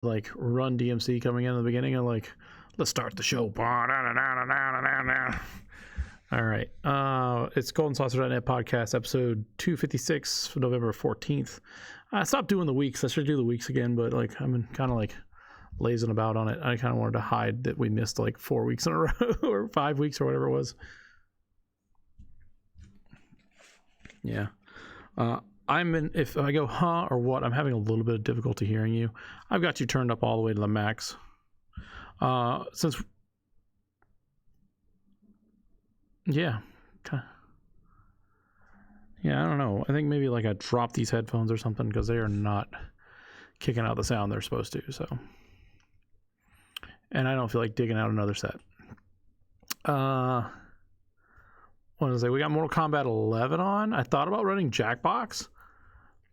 like Run DMC coming in the beginning and like, let's start the show. All right. It's GoldenSaucer.net podcast, episode 256 for November 14th. I stopped doing the weeks. I should do the weeks again, but like I've been kind of like lazing about on it. I kind of wanted to hide that we missed like 4 weeks in a row or 5 weeks or whatever it was. Yeah. If I go, huh, or what, I'm having a little bit of difficulty hearing you. I've got you turned up all the way to the max. Yeah, I don't know. I think maybe like I dropped these headphones or something because they are not kicking out the sound they're supposed to. So, and I don't feel like digging out another set. What was it? We got Mortal Kombat 11 on. I thought about running Jackbox,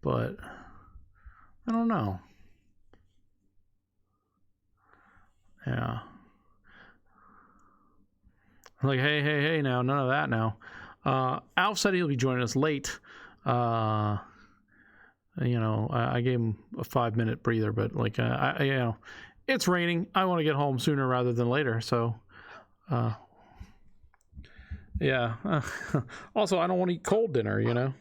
but I don't know. Yeah. I'm like, hey, now, none of that now. Alf said he'll be joining us late. I gave him a 5-minute breather, but like, it's raining. I want to get home sooner rather than later. So, yeah. Also, I don't want to eat cold dinner, you know?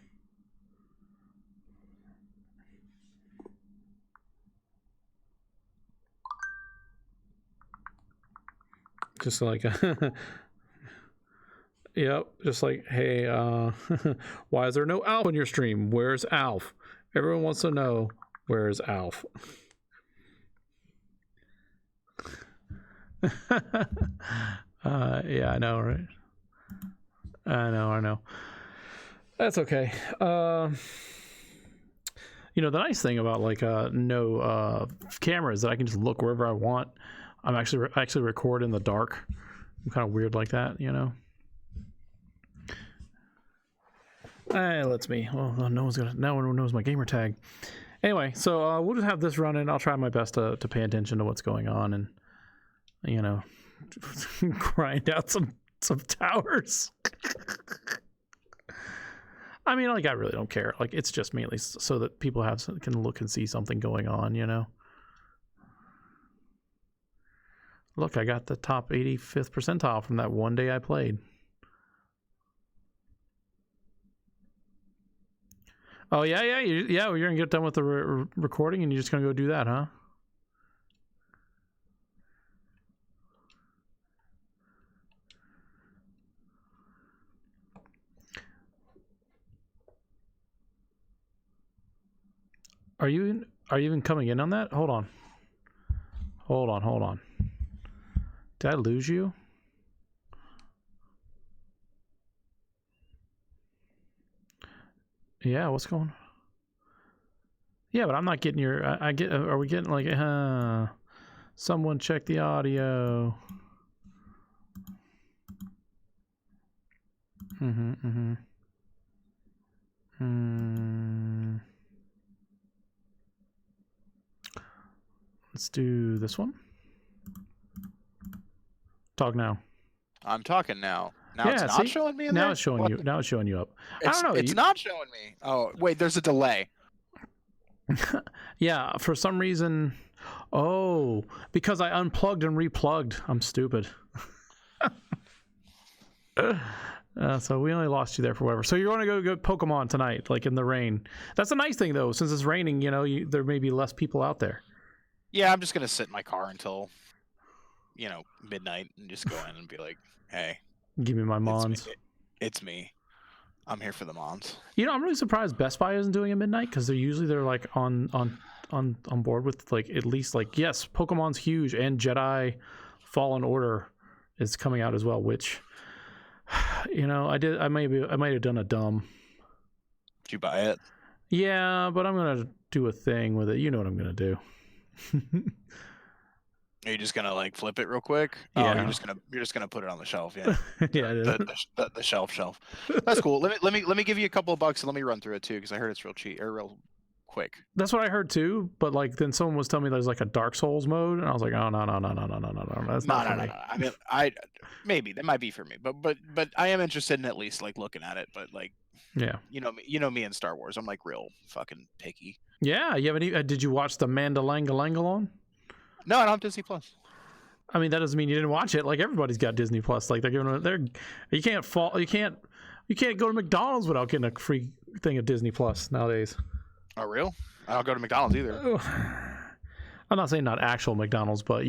Just like, yep, just like, hey, why is there no Alf on your stream? Where's Alf? Everyone wants to know, where's Alf? Yeah, I know, right? I know. That's okay. The nice thing about like no camera is that I can just look wherever I want. I actually record in the dark. I'm kind of weird like that, you know. It lets me. Well, no one knows my gamer tag. Anyway, so we'll just have this running. I'll try my best to pay attention to what's going on and, grind out some towers. I mean, like, I really don't care. Like, it's just mainly so that people can look and see something going on, you know. Look, I got the top 85th percentile from that one day I played. Oh, yeah. You're going to get done with the recording and you're just going to go do that, huh? Are you even coming in on that? Hold on. Did I lose you? Yeah, what's going on? Yeah, but I'm not getting your... Are we getting like... someone check the audio. Let's do this one. Talk now. I'm talking now. Now it's not showing me in there? Now it's showing you. Now it's showing you up. I don't know. It's not showing me. Oh, wait, there's a delay. Yeah, for some reason. Oh, because I unplugged and replugged. I'm stupid. So we only lost you there for whatever. So you're going to go Pokemon tonight, like in the rain. That's a nice thing, though. Since it's raining, there may be less people out there. Yeah, I'm just going to sit in my car until, midnight and just go in and be like, hey. Give me my Mons. It's me. I'm here for the Mons. I'm really surprised Best Buy isn't doing it midnight because they're like on board with like at least like, yes, Pokemon's huge and Jedi Fallen Order is coming out as well, which I might have done a dumb. Did you buy it? Yeah, but I'm gonna do a thing with it. You know what I'm gonna do. Are you just gonna like flip it real quick? Yeah. Oh, you're just gonna put it on the shelf. Yeah. Yeah. The shelf. That's cool. Let me give you a couple of bucks and let me run through it too because I heard it's real cheap or real quick. That's what I heard too. But like then someone was telling me there's like a Dark Souls mode, and I was like, oh no. That's not for me. I mean, maybe that might be for me, but I am interested in at least like looking at it. But like, yeah, you know me in Star Wars. I'm like real fucking picky. Yeah, you haven't. Did you watch the Mandalangalangalon? No, I don't have Disney Plus. I mean, that doesn't mean you didn't watch it. Like everybody's got Disney Plus. Like you can't go to McDonald's without getting a free thing of Disney Plus nowadays. Oh, real? I don't go to McDonald's either. I'm not saying not actual McDonald's, but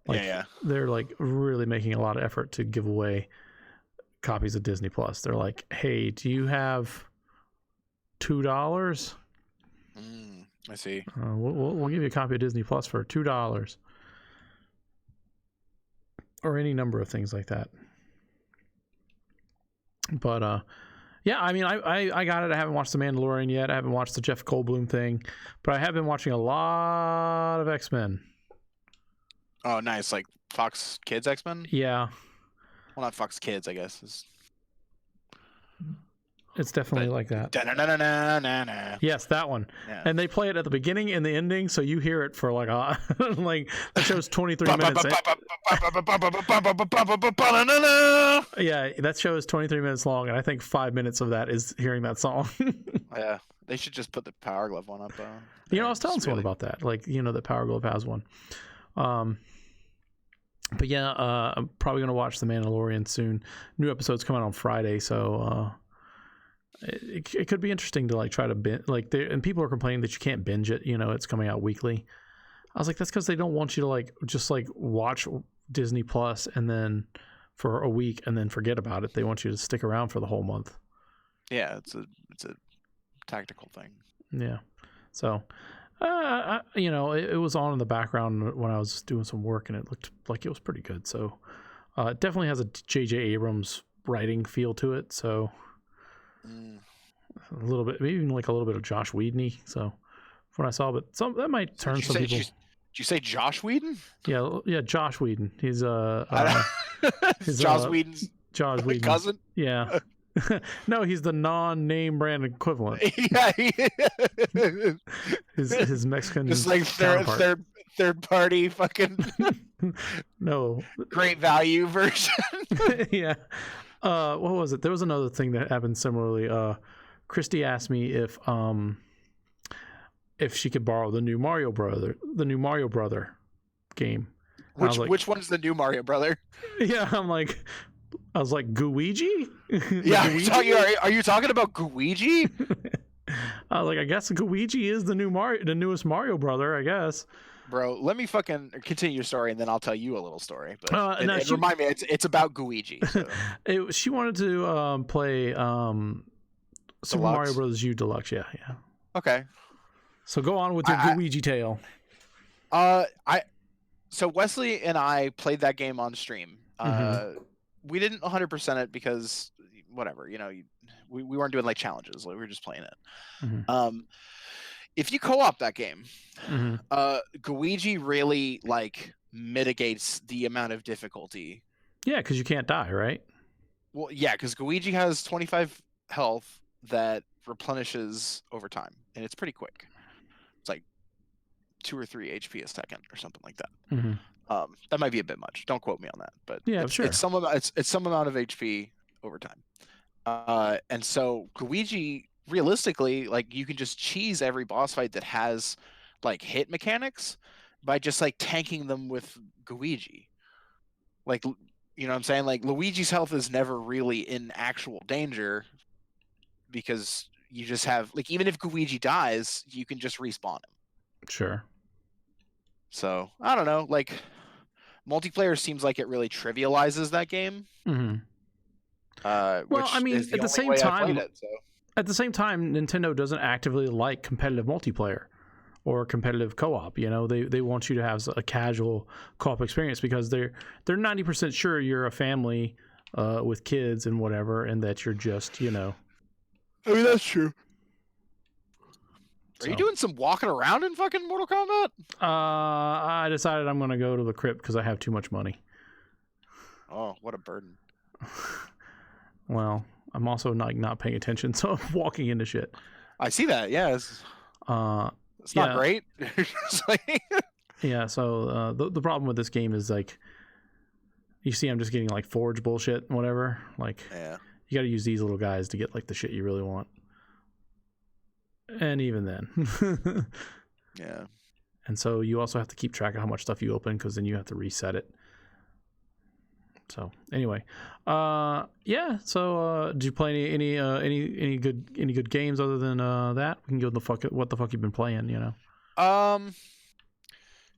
like they're like really making a lot of effort to give away copies of Disney Plus. They're like, hey, do you have $2? I see. We'll give you a copy of Disney Plus for $2, or any number of things like that. But yeah, I mean, I got it. I haven't watched The Mandalorian yet. I haven't watched the Jeff Goldblum thing, but I have been watching a lot of X-Men. Oh, nice. Like Fox Kids X-Men? Yeah. Well, not Fox Kids, I guess. It's definitely like that. Da-na-na-na-na-na. Yes, that one. Yeah. And they play it at the beginning and the ending, so you hear it for like like that show's 23 minutes. Yeah, that show is 23 minutes long, and I think 5 minutes of that is hearing that song. Yeah, they should just put the Power Glove one up. I was telling someone about that. Like, that Power Glove has one. But yeah, I'm probably gonna watch The Mandalorian soon. New episodes come out on Friday, so it could be interesting to like try to binge. Like, and people are complaining that you can't binge it. It's coming out weekly. I was like, that's because they don't want you to like just like watch Disney Plus and then for a week and then forget about it. They want you to stick around for the whole month. Yeah, it's a tactical thing. Yeah, so it was on in the background when I was doing some work, and it looked like it was pretty good. So it definitely has a J.J. Abrams writing feel to it. So a little bit, maybe even like a little bit of Josh Whedon-y. So from what I saw, but that might turn some people. Did you say Josh Whedon? Yeah, Josh Whedon. He's he's Josh Whedon's Josh Whedon cousin. Yeah. No, he's the non-name brand equivalent. Yeah, his Mexican. Just like third party fucking. No. Great value version. Yeah. What was it? There was another thing that happened similarly. Christy asked me if she could borrow the new Mario Brother game. Which one's the new Mario Brother? Yeah, I was like, Gooigi? Yeah, are you talking about Gooigi? I was like, I guess Gooigi is the newest Mario Brother, I guess. Bro, let me fucking continue your story, and then I'll tell you a little story. But remind me, it's about Gooigi. So. She wanted to play Super Mario Bros. U Deluxe. Yeah. Okay. So go on with your Gooigi tale. So Wesley and I played that game on stream. We didn't 100% it because whatever, we weren't doing like challenges. Like, we were just playing it. If you co-op that game, Gooigi really like mitigates the amount of difficulty. Yeah, because you can't die, right? Well, yeah, because Gooigi has 25 health that replenishes over time, and it's pretty quick. It's like 2 or 3 HP a second or something like that. That might be a bit much. Don't quote me on that, but yeah, it's, sure. It's some amount of HP over time. And so Gooigi, realistically, like, you can just cheese every boss fight that has like hit mechanics by just like tanking them with Gooigi. Like, you know what I'm saying? Like, Luigi's health is never really in actual danger because you just have, like, even if Gooigi dies, you can just respawn him. Sure. So I don't know, like, multiplayer seems like it really trivializes that game. Well, I mean, at the same time, Nintendo doesn't actively like competitive multiplayer or competitive co-op. They want you to have a casual co-op experience because they're 90% sure you're a family with kids and whatever, and that you're just, I mean, that's true. Are you doing some walking around in fucking Mortal Kombat? I decided I'm going to go to the crypt because I have too much money. Oh, what a burden. Well, I'm also not paying attention, so I'm walking into shit. I see that, yeah. It's not great. Yeah, so the problem with this game is, like, you see I'm just getting, like, forge bullshit and whatever. Like, yeah. You got to use these little guys to get, like, the shit you really want. And even then. Yeah. and so you also have to keep track of how much stuff you open because then you have to reset it. So anyway, yeah. So did you play any good games other than that? We can go what the fuck you've been playing, you know?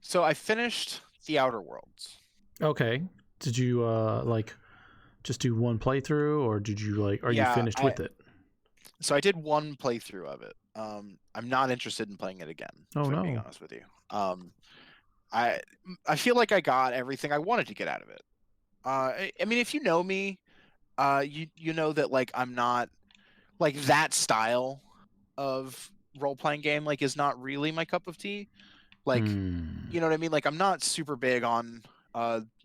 So I finished The Outer Worlds. Okay. Did you like just do one playthrough, or did you like? Are you finished with it? So I did one playthrough of it. I'm not interested in playing it again. Oh, if I'm no. being honest with you. I feel like I got everything I wanted to get out of it. I mean, if you know me, you know that like I'm not like that style of role playing game like is not really my cup of tea. Like, you know what I mean? Like I'm not super big on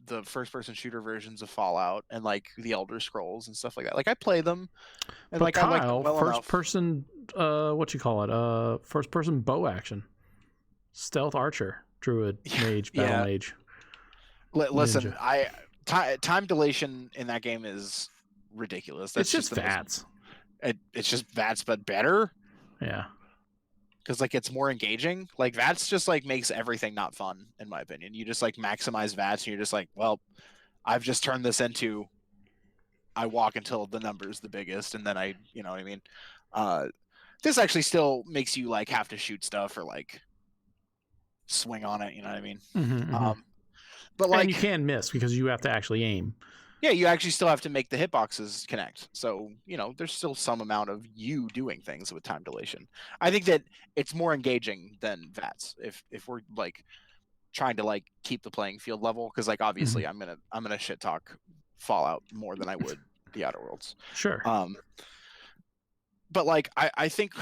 the first person shooter versions of Fallout and like the Elder Scrolls and stuff like that. Like I play them and But like Kyle, I like them well first enough. person, what you call it? First person bow action, stealth archer, druid, mage, battle Yeah. mage. Listen, Ninja. time dilation in that game is ridiculous. That's It's just the most- VATS. It's just VATS, but better. Yeah. Because like it's more engaging. Like VATS just like makes everything not fun, in my opinion. You just like maximize VATS, and you're just like, well, I've just turned this into. I walk until the number's the biggest, and then you know what I mean. This actually still makes you like have to shoot stuff or like swing on it. You know what I mean? But like, and you can miss because you have to actually aim. Yeah, you actually still have to make the hitboxes connect. So, you know, there's still some amount of you doing things with time dilation. I think that it's more engaging than VATS if we're like trying to like keep the playing field level, because like obviously I'm gonna shit talk Fallout more than I would the Outer Worlds. Sure. But like I think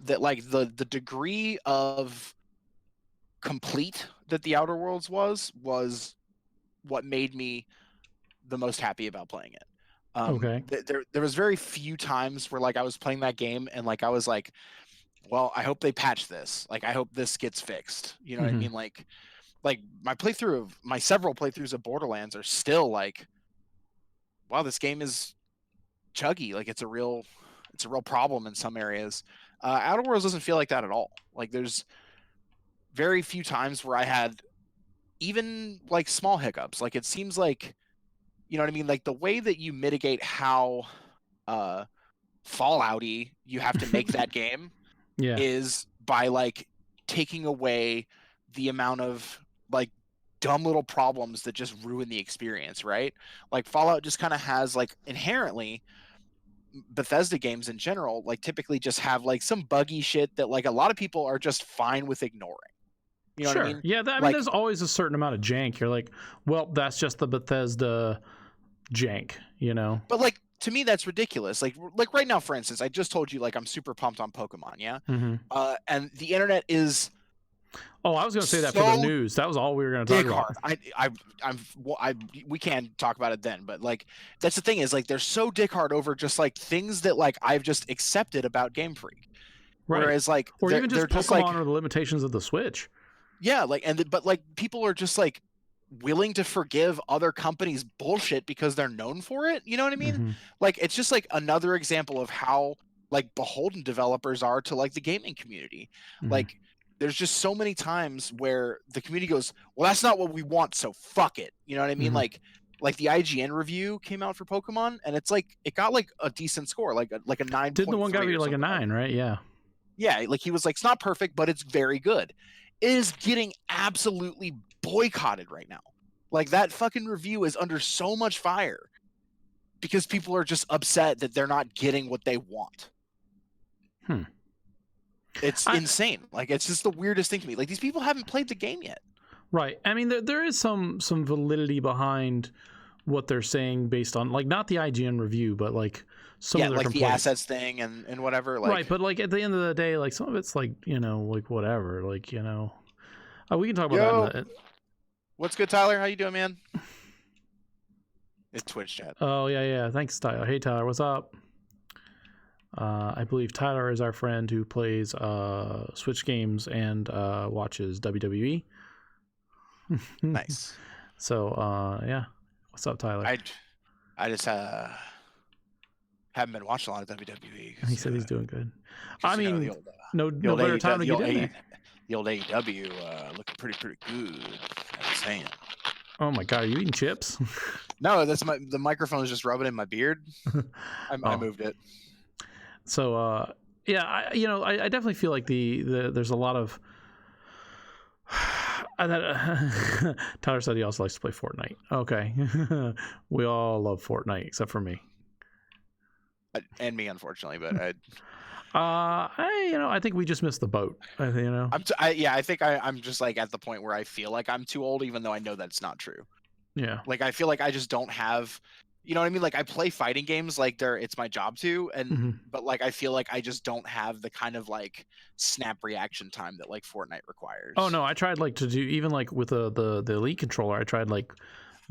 that like the degree of complete that the Outer Worlds was what made me the most happy about playing it. Okay. There was very few times where like I was playing that game and like I was like, well, I hope they patch this. Like I hope this gets fixed. You know what I mean? Like my several playthroughs of Borderlands are still like, wow, this game is chuggy. Like it's a real problem in some areas. Outer Worlds doesn't feel like that at all. Like there's very few times where I had even like small hiccups. Like it seems like, you know what I mean? Like the way that you mitigate how Fallout-y you have to make that game is by like taking away the amount of like dumb little problems that just ruin the experience, right? Like Fallout just kind of has like inherently, Bethesda games in general like typically just have like some buggy shit that like a lot of people are just fine with ignoring. You know what I mean? Yeah, I mean, there's always a certain amount of jank. You're like, well, that's just the Bethesda jank, you know? But like to me, that's ridiculous. Like right now, for instance, I just told you like I'm super pumped on Pokemon, yeah. And the internet is. Oh, I was going to say that for the news. That was all we were going to talk about. We can talk about it then, but like that's the thing is like they're so dick hard over just like things that like I've just accepted about Game Freak. Right. Whereas like or even just Pokemon or the limitations of the Switch. Yeah, like but like people are just like willing to forgive other companies' bullshit because they're known for it. You know what I mean? Like it's just like another example of how like beholden developers are to like the gaming community. Like there's just so many times where the community goes, well, that's not what we want, so fuck it. You know what I mean? Like the IGN review came out for Pokemon, and it's like it got like a decent score, like a 9. Didn't the one guy be like a 9, right? Yeah. Yeah, like he was like, it's not perfect, but it's very good. It is getting absolutely boycotted right now. Like that fucking review is under so much fire because people are just upset that they're not getting what they want. It's insane. Like it's just the weirdest thing to me. Like these people haven't played the game yet. Right. I mean, there is some validity behind what they're saying based on like not the IGN review, but like some of their like complaints. The assets thing and whatever. Like, right, but like at the end of the day, like some of it's like, you know, like whatever, like, you know, we can talk about that. What's good, Tyler? How you doing, man? It's Twitch chat. Oh yeah. Thanks, Tyler. Hey Tyler, what's up? I believe Tyler is our friend who plays Switch games and watches WWE. Nice. So yeah, what's up, Tyler? I just haven't been watching a lot of WWE. He said he's doing good. I mean, no better time to get in there. the old AEW looking pretty good. I'm saying. Oh my god, are you eating chips? No, that's the microphone is just rubbing in my beard. I Oh. moved it. So yeah, I definitely feel like there's a lot of Tyler said he also likes to play Fortnite. Okay. We all love Fortnite except for me. And me, unfortunately, but I think we just missed the boat. I think I'm just like at the point where I feel like I'm too old, even though I know that's not true. Yeah. Like I feel like I just don't have, you know what I mean? Like I play fighting games like it's my job to, and but like I feel like I just don't have the kind of like snap reaction time that like Fortnite requires. Oh no, I tried like to do even like with the Elite controller. I tried like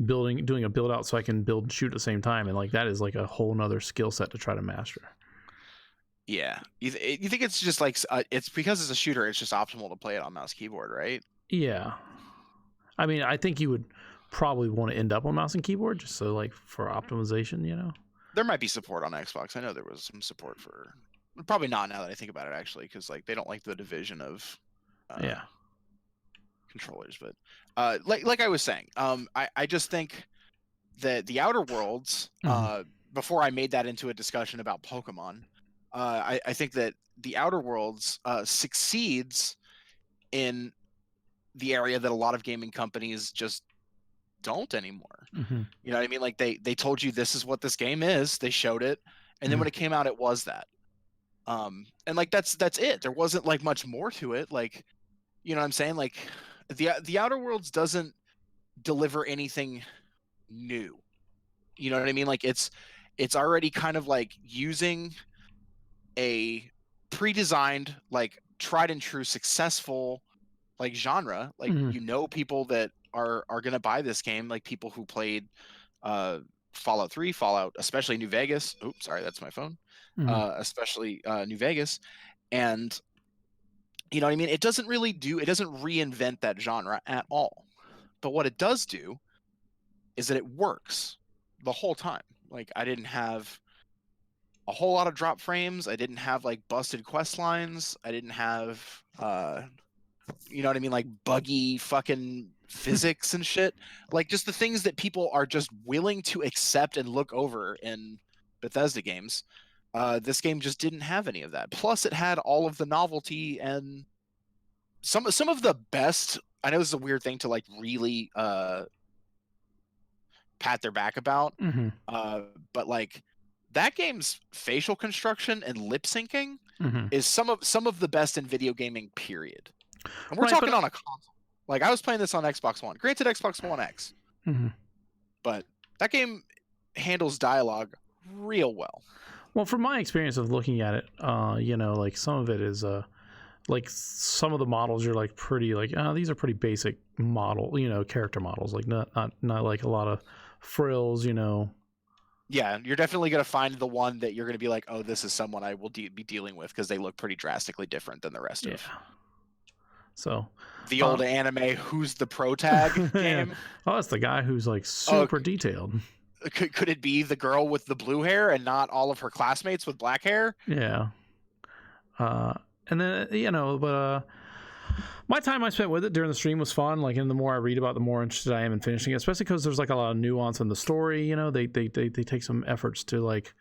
doing a build out so I can build and shoot at the same time, and like that is like a whole nother skill set to try to master. Yeah, you think it's just like it's because it's a shooter, it's just optimal to play it on mouse keyboard, right? Yeah, I mean, I think you would probably want to end up on mouse and keyboard just so like for optimization, There might be support on Xbox. I know there was some support for, probably not now that I think about it actually, because like they don't like the division of controllers. But like I was saying, I just think that the Outer Worlds, before I made that into a discussion about Pokemon, I think that the Outer Worlds succeeds in the area that a lot of gaming companies just don't anymore. You know what I mean? Like they told you this is what this game is. They showed it, and then when it came out, it was that. And like that's it. There wasn't like much more to it. Like, you know what I'm saying? Like the Outer Worlds doesn't deliver anything new. You know what I mean? Like it's already kind of like using a pre-designed, like tried and true successful like genre. Like people that are gonna buy this game, like people who played Fallout 3, Fallout, especially New Vegas. Oops, sorry, that's my phone. Especially New Vegas. And you know what I mean? It doesn't reinvent that genre at all. But what it does do is that it works the whole time. Like I didn't have a whole lot of drop frames. I didn't have like busted quest lines. I didn't have you know what I mean? Like buggy fucking physics and shit. Like just the things that people are just willing to accept and look over in Bethesda games. This game just didn't have any of that. Plus it had all of the novelty and some of the best. I know this is a weird thing to like really pat their back about. But like that game's facial construction and lip syncing is some of the best in video gaming, period. And we're talking on a console. Like I was playing this on Xbox One. Granted, Xbox One X. But that game handles dialogue real well. Well, from my experience of looking at it, like some of it is like some of the models you're like pretty like these are pretty basic model, character models, like not like a lot of frills, Yeah, you're definitely going to find the one that you're going to be like, oh, this is someone I will be dealing with because they look pretty drastically different than the rest of. So the old anime Who's the Pro Tag game. Oh, it's the guy who's like super detailed. Could it be the girl with the blue hair and not all of her classmates with black hair? Yeah. And then but my time I spent with it during the stream was fun. Like, and the more I read about it, the more interested I am in finishing it. Especially because there's like a lot of nuance in the story. They take some efforts to like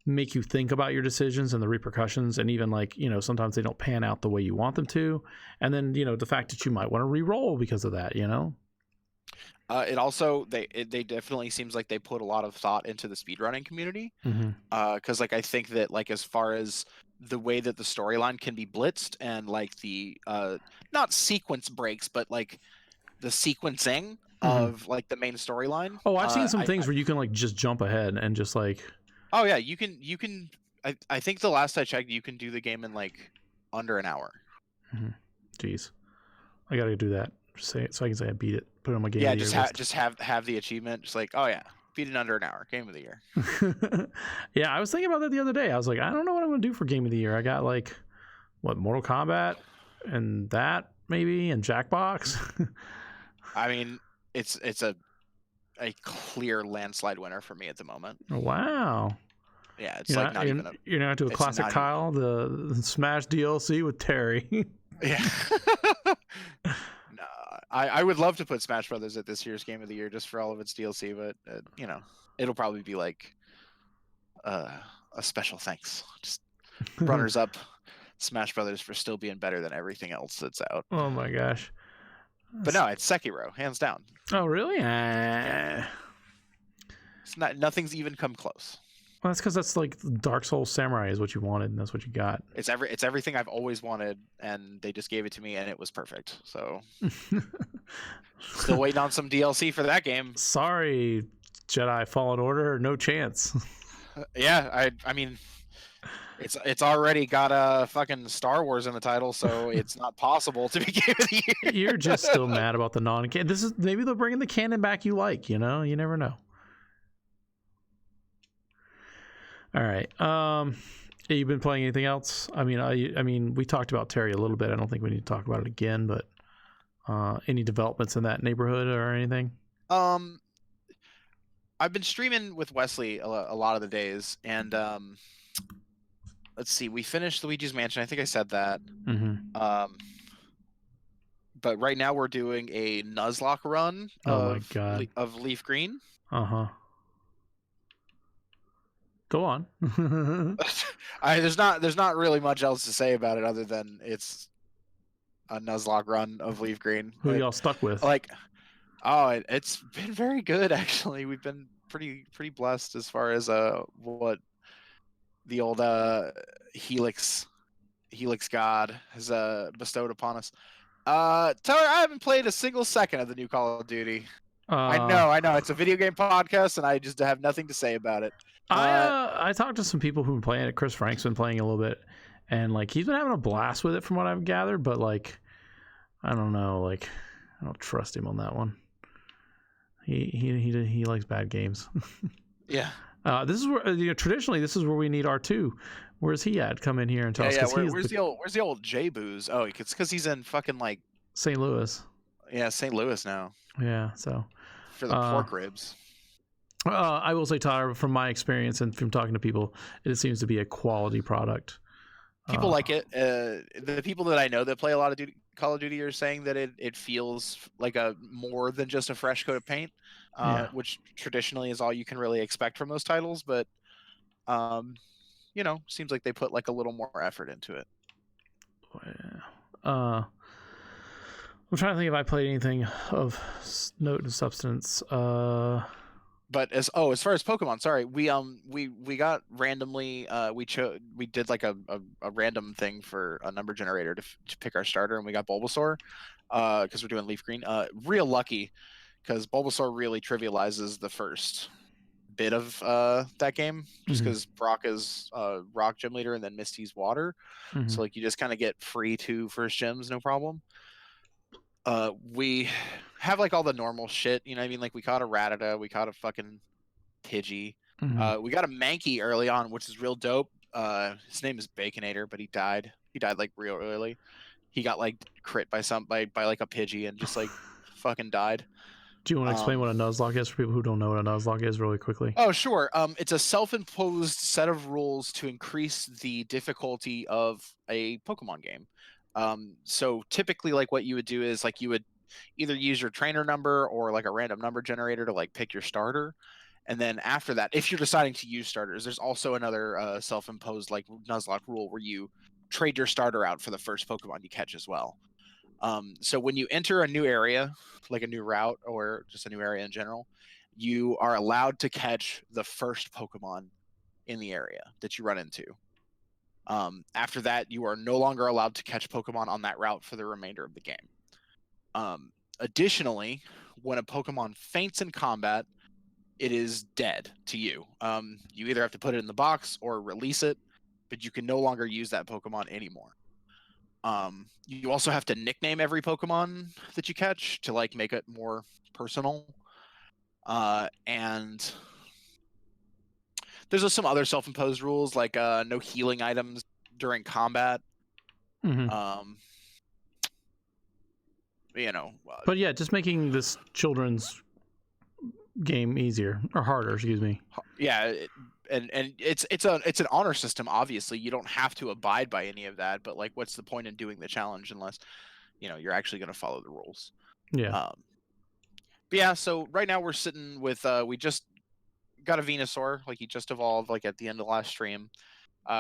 make you think about your decisions and the repercussions, and even like sometimes they don't pan out the way you want them to. And then the fact that you might want to re-roll because of that. It also they definitely seems like they put a lot of thought into the speedrunning community. Because like I think that like as far as the way that the storyline can be blitzed and like the not sequence breaks, but like the sequencing of like the main storyline. Oh, I've seen some things where you can like just jump ahead and just like. Oh yeah, you can. I think the last I checked, you can do the game in like under an hour. Jeez, I gotta do that. Say it so I can say I beat it. Put it on my game. Yeah, just have the achievement. Just like, oh yeah, beat it under an hour. Game of the year. Yeah, I was thinking about that the other day. I was like, I don't know what I'm gonna do for game of the year. I got like, what, Mortal Kombat and that maybe, and Jackbox. I mean, it's a clear landslide winner for me at the moment. Wow. Yeah, it's you're not even. You're not to a classic Kyle, the Smash DLC with Terry. Yeah. I would love to put Smash Brothers at this year's Game of the Year just for all of its DLC, but you know, it'll probably be like a special thanks, just runners up Smash Brothers for still being better than everything else that's out. Oh my gosh. But no, it's Sekiro, hands down. Oh really? It's not. Nothing's even come close. Well, that's because that's like Dark Souls Samurai is what you wanted, and that's what you got. It's everything I've always wanted, and they just gave it to me, and it was perfect. So, still waiting on some DLC for that game. Sorry, Jedi Fallen Order, no chance. Yeah, I mean, it's already got a fucking Star Wars in the title, so it's not possible to be Game of the Year. You're just still mad about the non-canon. This is maybe they're bringing the canon back. You like, you know, you never know. All right. You've been playing anything else? I mean, we talked about Terry a little bit. I don't think we need to talk about it again. But any developments in that neighborhood or anything? I've been streaming with Wesley a lot of the days, and let's see, we finished Luigi's Mansion. I think I said that. Mm-hmm. But right now we're doing a Nuzlocke run of Leaf Green. Uh-huh. Go on. There's not really much else to say about it other than it's a Nuzlocke run of Leaf Green. Who y'all stuck with? Like, it's been very good actually. We've been pretty blessed as far as what the old Helix God has bestowed upon us. Tyler, I haven't played a single second of the new Call of Duty. I know it's a video game podcast, and I just have nothing to say about it. I talked to some people who've been playing it. Chris Frank's been playing a little bit, and like he's been having a blast with it from what I've gathered. But like, I don't know, like I don't trust him on that one. He likes bad games. Yeah. This is where traditionally this is where we need R2. Where's he at? Come in here and tell us. Yeah. Where's the old J Booze? Oh, it's because he's in fucking like St. Louis. Yeah, St. Louis now. Yeah. So for the pork ribs. I will say, Tyler, from my experience and from talking to people, it seems to be a quality product. People like it. The people that I know that play a lot of Call of Duty are saying that it feels like a more than just a fresh coat of paint, which traditionally is all you can really expect from those titles. But, seems like they put like a little more effort into it. I'm trying to think if I played anything of note and substance. But as far as Pokemon, sorry, we got randomly we did like a random thing for a number generator to pick our starter, and we got Bulbasaur because we're doing Leaf Green. Real lucky because Bulbasaur really trivializes the first bit of that game just because Brock is Rock Gym Leader and then Misty's Water, so like you just kind of get free 2 first gyms, no problem. We have like all the normal shit, you know what I mean? Like we caught a Rattata, we caught a fucking Pidgey. We got a Mankey early on, which is real dope. His name is Baconator, but he died. He died like real early. He got like crit by like a Pidgey and just like fucking died. Do you want to explain what a Nuzlocke is for people who don't know what a Nuzlocke is really quickly? Oh, sure. It's a self-imposed set of rules to increase the difficulty of a Pokemon game. So typically like what you would do is like you would either use your trainer number or like a random number generator to like pick your starter, and then after that, if you're deciding to use starters, there's also another self-imposed like Nuzlocke rule where you trade your starter out for the first Pokemon you catch as well. So when you enter a new area, like a new route or just a new area in general, you are allowed to catch the first Pokemon in the area that you run into. After that, you are no longer allowed to catch Pokemon on that route for the remainder of the game. Additionally, when a Pokemon faints in combat, it is dead to you. You either have to put it in the box or release it, but you can no longer use that Pokemon anymore. You also have to nickname every Pokemon that you catch to like make it more personal. And there's some other self-imposed rules like no healing items during combat. But yeah, just making this children's game easier or harder, excuse me. Yeah, and it's an honor system. Obviously, you don't have to abide by any of that. But like, what's the point in doing the challenge unless you're actually going to follow the rules? Yeah. But yeah, so right now we're sitting with we just got a Venusaur, like he just evolved like at the end of last stream.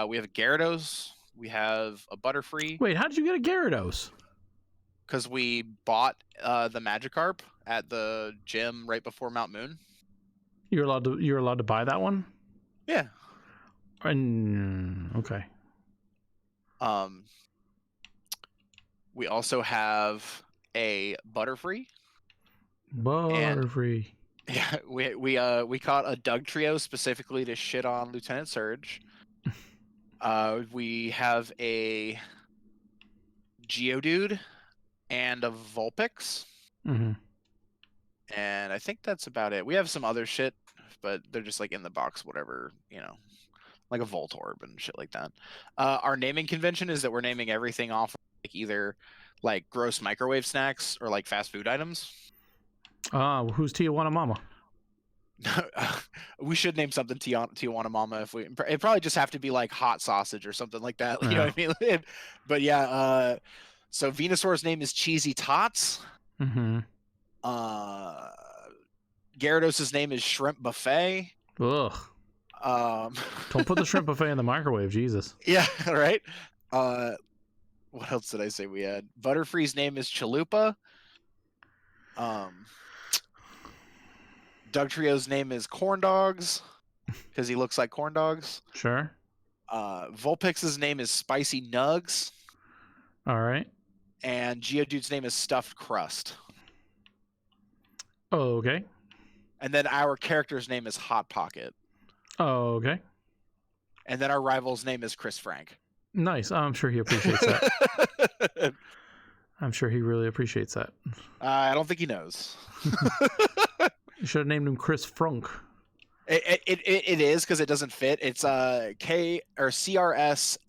We have a Gyarados, we have a Butterfree, Wait, how did you get a Gyarados? because we bought the Magikarp at the gym right before Mount Moon. You're allowed to buy that one? Yeah. And okay. We also have a Butterfree. Butterfree. Yeah, we caught a Dugtrio specifically to shit on Lieutenant Surge. We have a Geodude and a Vulpix. Mm-hmm. And I think that's about it. We have some other shit, but they're just like in the box, whatever, like a Voltorb and shit like that. Our naming convention is that we're naming everything off like either like gross microwave snacks or like fast food items. Who's Tijuana Mama? We should name something Tijuana Mama if we. It'd probably just have to be like hot sausage or something like that. You know what I mean? But yeah, so Venusaur's name is Cheesy Tots. Mm-hmm. Gyarados' name is Shrimp Buffet. Ugh. Don't put the shrimp buffet in the microwave, Jesus. Yeah, right. What else did I say we had? Butterfree's name is Chalupa. Dugtrio's name is Corn Dogs because he looks like corn dogs. Sure. Vulpix's name is Spicy Nugs. All right. And Geodude's name is Stuffed Crust. Oh, okay. And then our character's name is Hot Pocket. Oh, okay. And then our rival's name is Chris Frank. Nice. I'm sure he appreciates that. I'm sure he really appreciates that. I don't think he knows. You should have named him Chris Frunk. It is because it doesn't fit. It's K or CRSFNCK.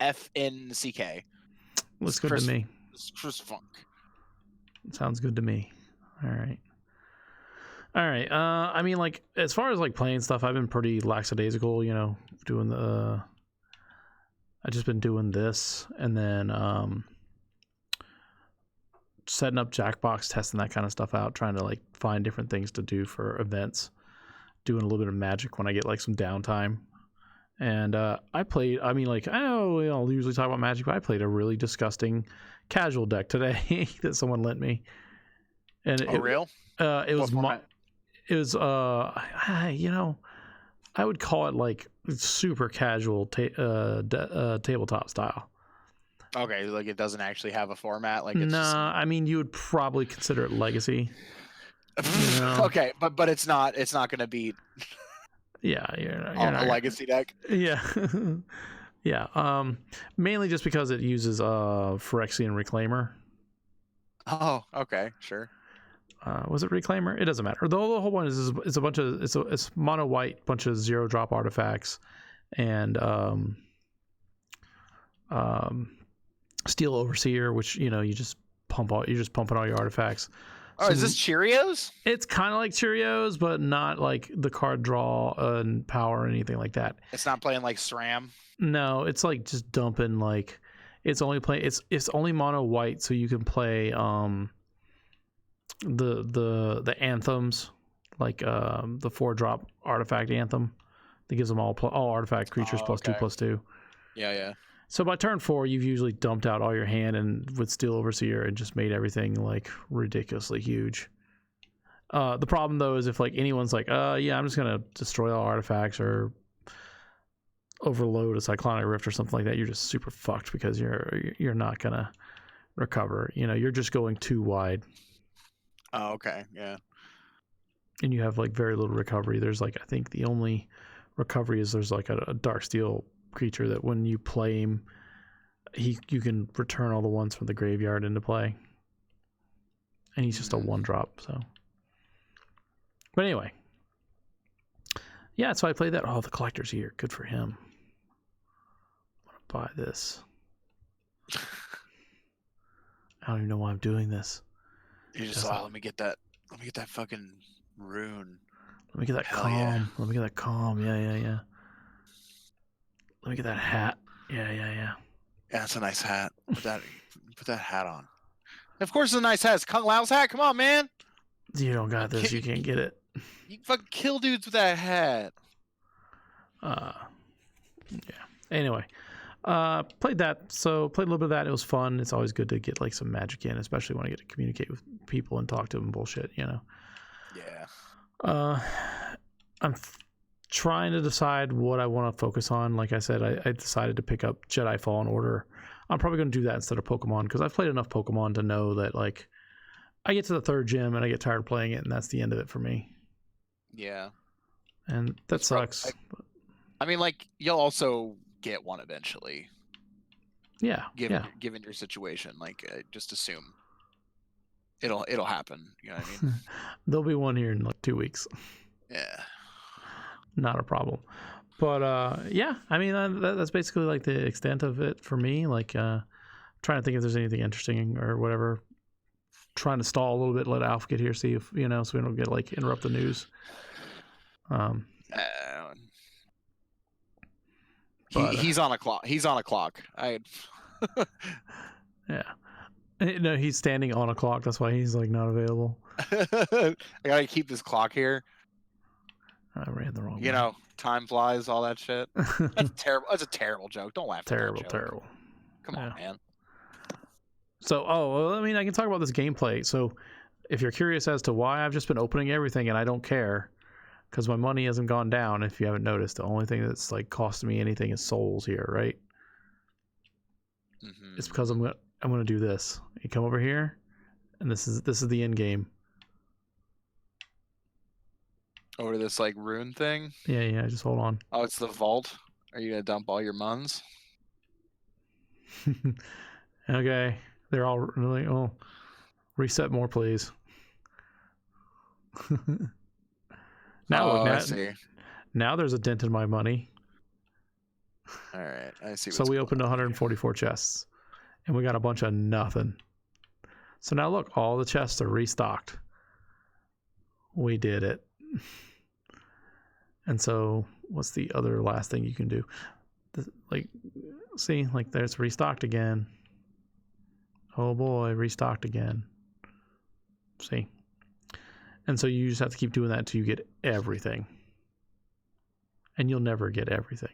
Looks good to me. It's Chris Funk. Sounds good to me. All right. I mean, like as far as like playing stuff, I've been pretty lackadaisical. Doing the. I've just been doing this, and then setting up Jackbox, testing that kind of stuff out, trying to like find different things to do for events, doing a little bit of Magic when I get like some downtime. And I played, I mean, like, I'll usually talk about Magic, but I played a really disgusting casual deck today that someone lent me. And real? It was I would call it like super casual tabletop style. Okay, like it doesn't actually have a format. Like it's I mean you would probably consider it legacy. Okay, but it's not going to be. Yeah, you're not a legacy deck. Yeah, yeah. Mainly just because it uses Phyrexian Reclaimer. Oh, okay, sure. Was it Reclaimer? It doesn't matter. The whole one is it's a bunch of it's mono white, bunch of 0-drop artifacts, and Steel Overseer, which you just you're just pumping all your artifacts. Oh, is this Cheerios? It's kind of like Cheerios, but not like the card draw and power or anything like that. It's not playing like SRAM. No, it's like just dumping like it's only mono white, so you can play the anthems, like the 4-drop artifact anthem that gives them all artifact creatures +2/+2. Yeah. So by turn 4, you've usually dumped out all your hand and with Steel Overseer and just made everything like ridiculously huge. The problem though is if like anyone's like, yeah, I'm just gonna destroy all artifacts or overload a Cyclonic Rift or something like that, you're just super fucked because you're not gonna recover. You're just going too wide. Oh, okay, yeah. And you have like very little recovery. There's like I think the only recovery is there's like a Dark Steel creature that when you play him, you can return all the ones from the graveyard into play, and he's just a 1-drop. So, but anyway, yeah. So I played that. Oh, the collector's here. Good for him. I'm gonna buy this. I don't even know why I'm doing this. You just let me get that fucking rune. Let me get that calm. Yeah. Let me get that calm. Yeah. Let me get that hat. Yeah. Yeah, it's a nice hat. Put that hat on. Of course, it's a nice hat. It's Kung Lao's hat. Come on, man. You don't got this. You can't get it. You can fucking kill dudes with that hat. Yeah. Anyway, played that. So played a little bit of that. It was fun. It's always good to get like some magic in, especially when I get to communicate with people and talk to them bullshit. Yeah. I'm trying to decide what I want to focus on. Like I said, I decided to pick up Jedi Fallen Order. I'm probably going to do that instead of Pokemon because I've played enough Pokemon to know that like I get to the third gym and I get tired of playing it, and that's the end of it for me. Yeah. And that sucks. I mean, like, you'll also get one eventually. Yeah. Given your situation, like, just assume it'll happen. You know what I mean? There'll be one here in like 2 weeks. Yeah. Not a problem. But yeah, I mean that's basically like the extent of it for me. Like trying to think if there's anything interesting or whatever. Trying to stall a little bit, let Alf get here, see if so we don't get like interrupt the news. He's on a clock. He's on a clock. Yeah. No, he's standing on a clock. That's why he's like not available. I gotta keep this clock here. I ran the wrong way. You know, time flies, all that shit. That's terrible. That's a terrible joke. Don't laugh. Terrible. Come on, man. So, I mean, I can talk about this gameplay. So, if you're curious as to why I've just been opening everything and I don't care, because my money hasn't gone down. If you haven't noticed, the only thing that's like costing me anything is souls here, right? Mm-hmm. It's because I'm gonna do this. You come over here, and this is the end game. Over this like rune thing. Yeah. Just hold on. Oh, it's the vault. Are you gonna dump all your muns? Okay, they're all really. Oh, reset more, please. Now, I see. Now there's a dent in my money. All right, I see. So we opened 144 chests, and we got a bunch of nothing. So now look, all the chests are restocked. We did it. And so, what's the other last thing you can do? See, like there's restocked again. Oh boy, restocked again. See? And so you just have to keep doing that until you get everything. And you'll never get everything.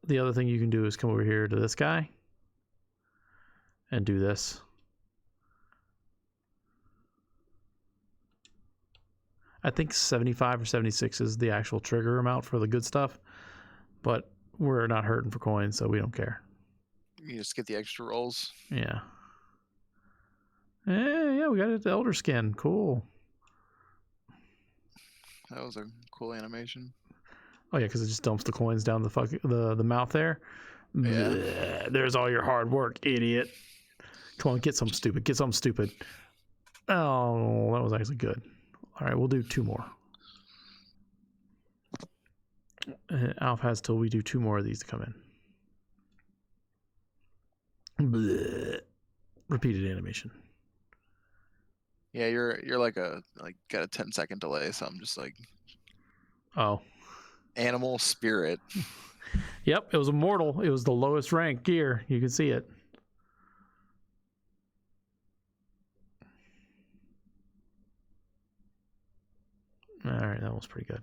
The other thing you can do is come over here to this guy and do this. I think 75 or 76 is the actual trigger amount for the good stuff, but we're not hurting for coins, so we don't care. You just get the extra rolls. Yeah. Yeah, we got the Elder Skin. Cool. That was a cool animation. Oh yeah, because it just dumps the coins down the mouth there. Yeah. Blech, there's all your hard work, idiot. Come on, get something stupid. Get something stupid. Oh, that was actually good. All right, we'll do 2 more. Alf has till we do 2 more of these to come in. Blech. Repeated animation. Yeah, you're like got a 10-second delay, so I'm just like, oh, animal spirit. Yep, it was immortal. It was the lowest rank gear. You can see it. All right, that was pretty good.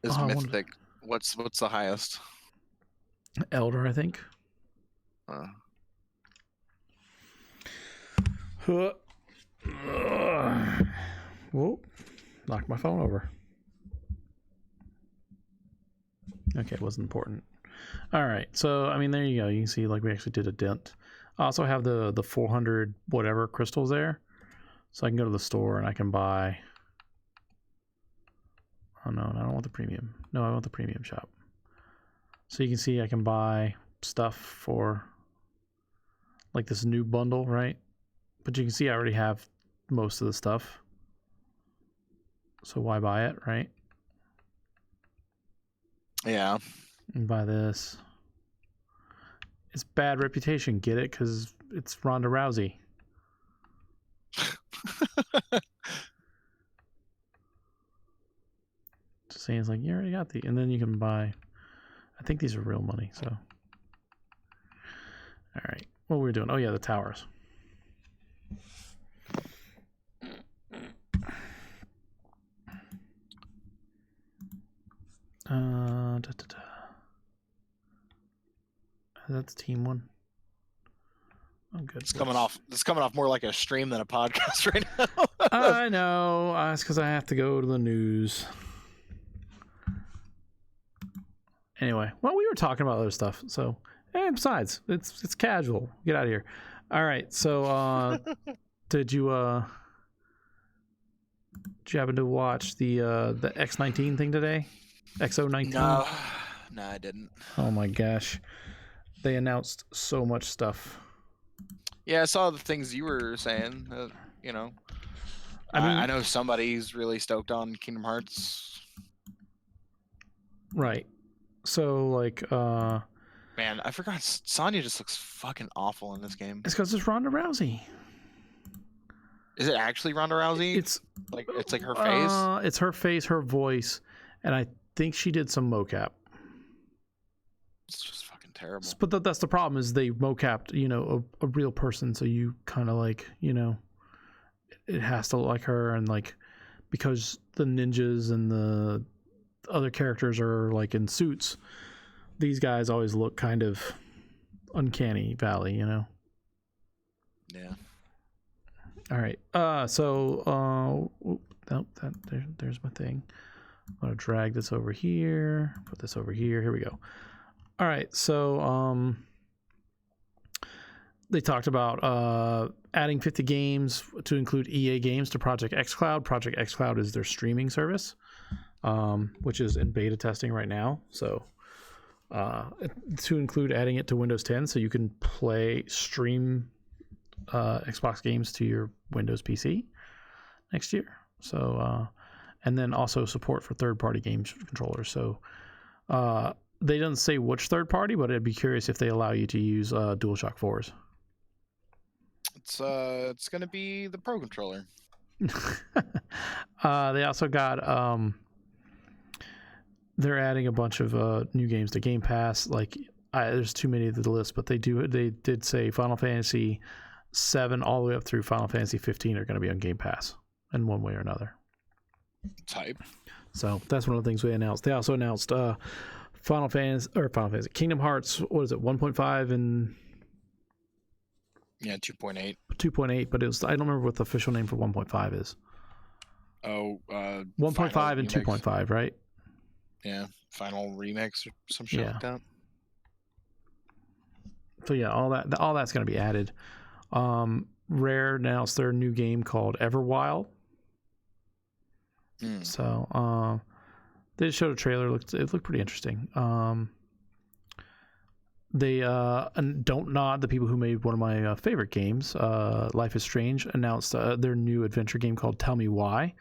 Is mythic? What's the highest? Elder, I think. Whoa, knocked my phone over. Okay, it wasn't important. All right, so I mean, there you go. You can see like we actually did a dent. I also have the 400 whatever crystals there, so I can go to the store and I can buy. Oh no, I don't want the premium. No, I want the premium shop. So you can see I can buy stuff for like this new bundle, right? But you can see I already have most of the stuff. So why buy it, right? Yeah. And buy this. It's bad reputation. Get it? Because it's Ronda Rousey. Just saying, it's like, you already got the. And then you can buy. I think these are real money, so. All right. What were we doing? Oh yeah, the towers. That's team one. I'm good. It's coming off more like a stream than a podcast right now. I know. It's because I have to go to the news. Anyway, well, we were talking about other stuff. So, and besides, it's casual. Get out of here. All right. So, did you happen to watch the X19 thing today? XO19? No, I didn't. Oh my gosh, they announced so much stuff. Yeah, I saw the things you were saying. You know, I know somebody's really stoked on Kingdom Hearts. Right. So like, man, I forgot Sonya just looks fucking awful in this game. It's because it's Ronda Rousey. Is it actually Ronda Rousey? It's like her face. It's her face, her voice, and I think she did some mocap. It's just fucking terrible. But that's the problem, is they mocapped, a real person, so you kind of like, it has to look like her, and like because the ninjas and the other characters are like in suits, these guys always look kind of uncanny valley, Yeah. All right. There's my thing. I'm gonna drag this over here, put this over here. Here we go. All right. So they talked about adding 50 games to include EA games to Project xCloud. Project xCloud is their streaming service, which is in beta testing right now. So to include adding it to Windows 10, so you can stream Xbox games to your Windows PC next year. So and then also support for third-party game controllers. So they didn't say which third party, but I'd be curious if they allow you to use DualShock 4s. It's gonna be the Pro controller. They also got they're adding a bunch of new games to Game Pass. Like there's too many to the list, but they did say Final Fantasy 7 all the way up through Final Fantasy 15 are going to be on Game Pass in one way or another. Type. So that's one of the things we announced. They also announced Final Fantasy Kingdom Hearts. What is it? 1.5 and 2.8. 2.8, but I don't remember what the official name for 1.5 is. 1.5 and 2.5, right? Yeah, final remix or some shit like that. So yeah, all that's going to be added. Rare announced their new game called Everwild. So they just showed a trailer. It looked pretty interesting. They and don't nod the people who made one of my favorite games, Life is Strange, announced their new adventure game called Tell Me Why.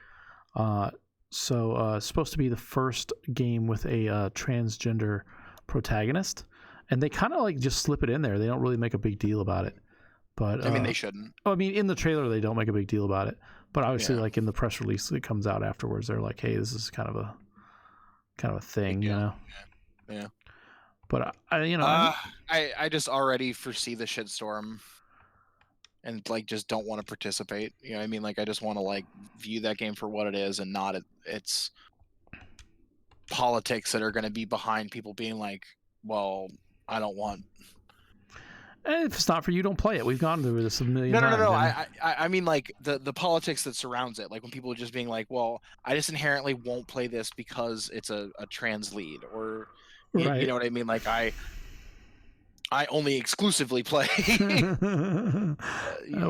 So it's supposed to be the first game with a transgender protagonist, and they kind of like just slip it in there. They don't really make a big deal about it. But I mean, they shouldn't. I mean, in the trailer they don't make a big deal about it, but obviously, like in the press release that comes out afterwards, they're like, "Hey, this is kind of a thing," Yeah. But I just already foresee the shitstorm, and like just don't want to participate. You know what I mean? Like I just want to like view that game for what it is and not its politics that are going to be behind people being like, "Well, I don't want." If it's not for you, don't play it. We've gone through this a million times. No. I mean like the politics that surrounds it. Like when people are just being like, "Well, I just inherently won't play this because it's a trans lead," or right. You know what I mean? Like I only exclusively play. you know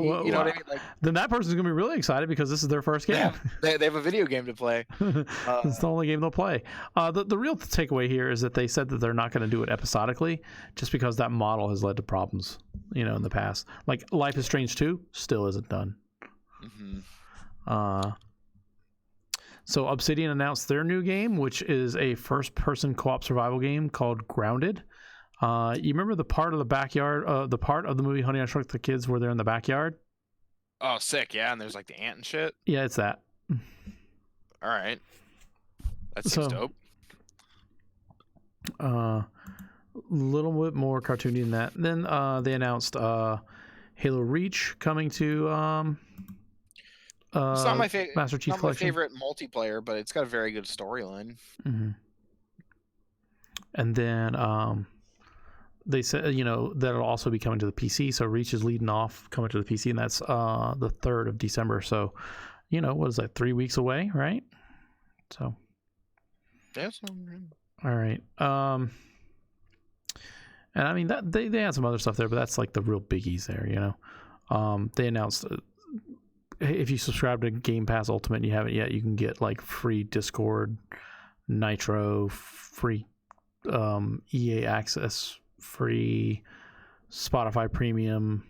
what I mean? Like, then that person's gonna be really excited because this is their first game. They have a video game to play. It's the only game they'll play. The real takeaway here is that they said that they're not going to do it episodically, just because that model has led to problems, in the past. Like Life is Strange 2 still isn't done. Mm-hmm. So Obsidian announced their new game, which is a first-person co-op survival game called Grounded. You remember the part of the backyard, the part of the movie Honey, I Shrunk the Kids where they're in the backyard? Oh, sick! Yeah, and there's like the ant and shit. Yeah, it's that. All right, that seems dope. little bit more cartoony than that. Then they announced Halo Reach coming to It's not my favorite. Master Chief Not Collection. my favorite multiplayer, but it's got a very good storyline. Mm-hmm. And then they said, that'll also be coming to the PC. So Reach is leading off coming to the PC, and that's the 3rd of December. So, what is that? 3 weeks away, right? So. Yes. All right. And I mean that they had some other stuff there, but that's like the real biggies there. They announced if you subscribe to Game Pass Ultimate and you haven't yet, you can get like free Discord, Nitro, free EA access, free Spotify Premium,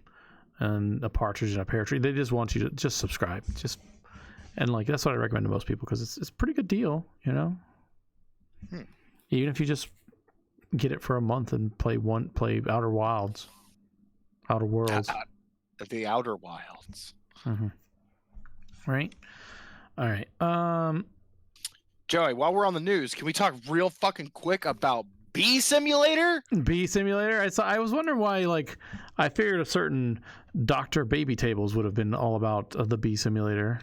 and a partridge and a pear tree. They just want you to just subscribe, and like that's what I recommend to most people because it's a pretty good deal, Even if you just get it for a month and play Outer Worlds. The Outer Wilds. Mm-hmm. Right. All right. Joey, while we're on the news, can we talk real fucking quick about Bee Simulator? Bee Simulator. I was wondering why. Like, I figured a certain Dr. Baby Tables would have been all about the Bee Simulator.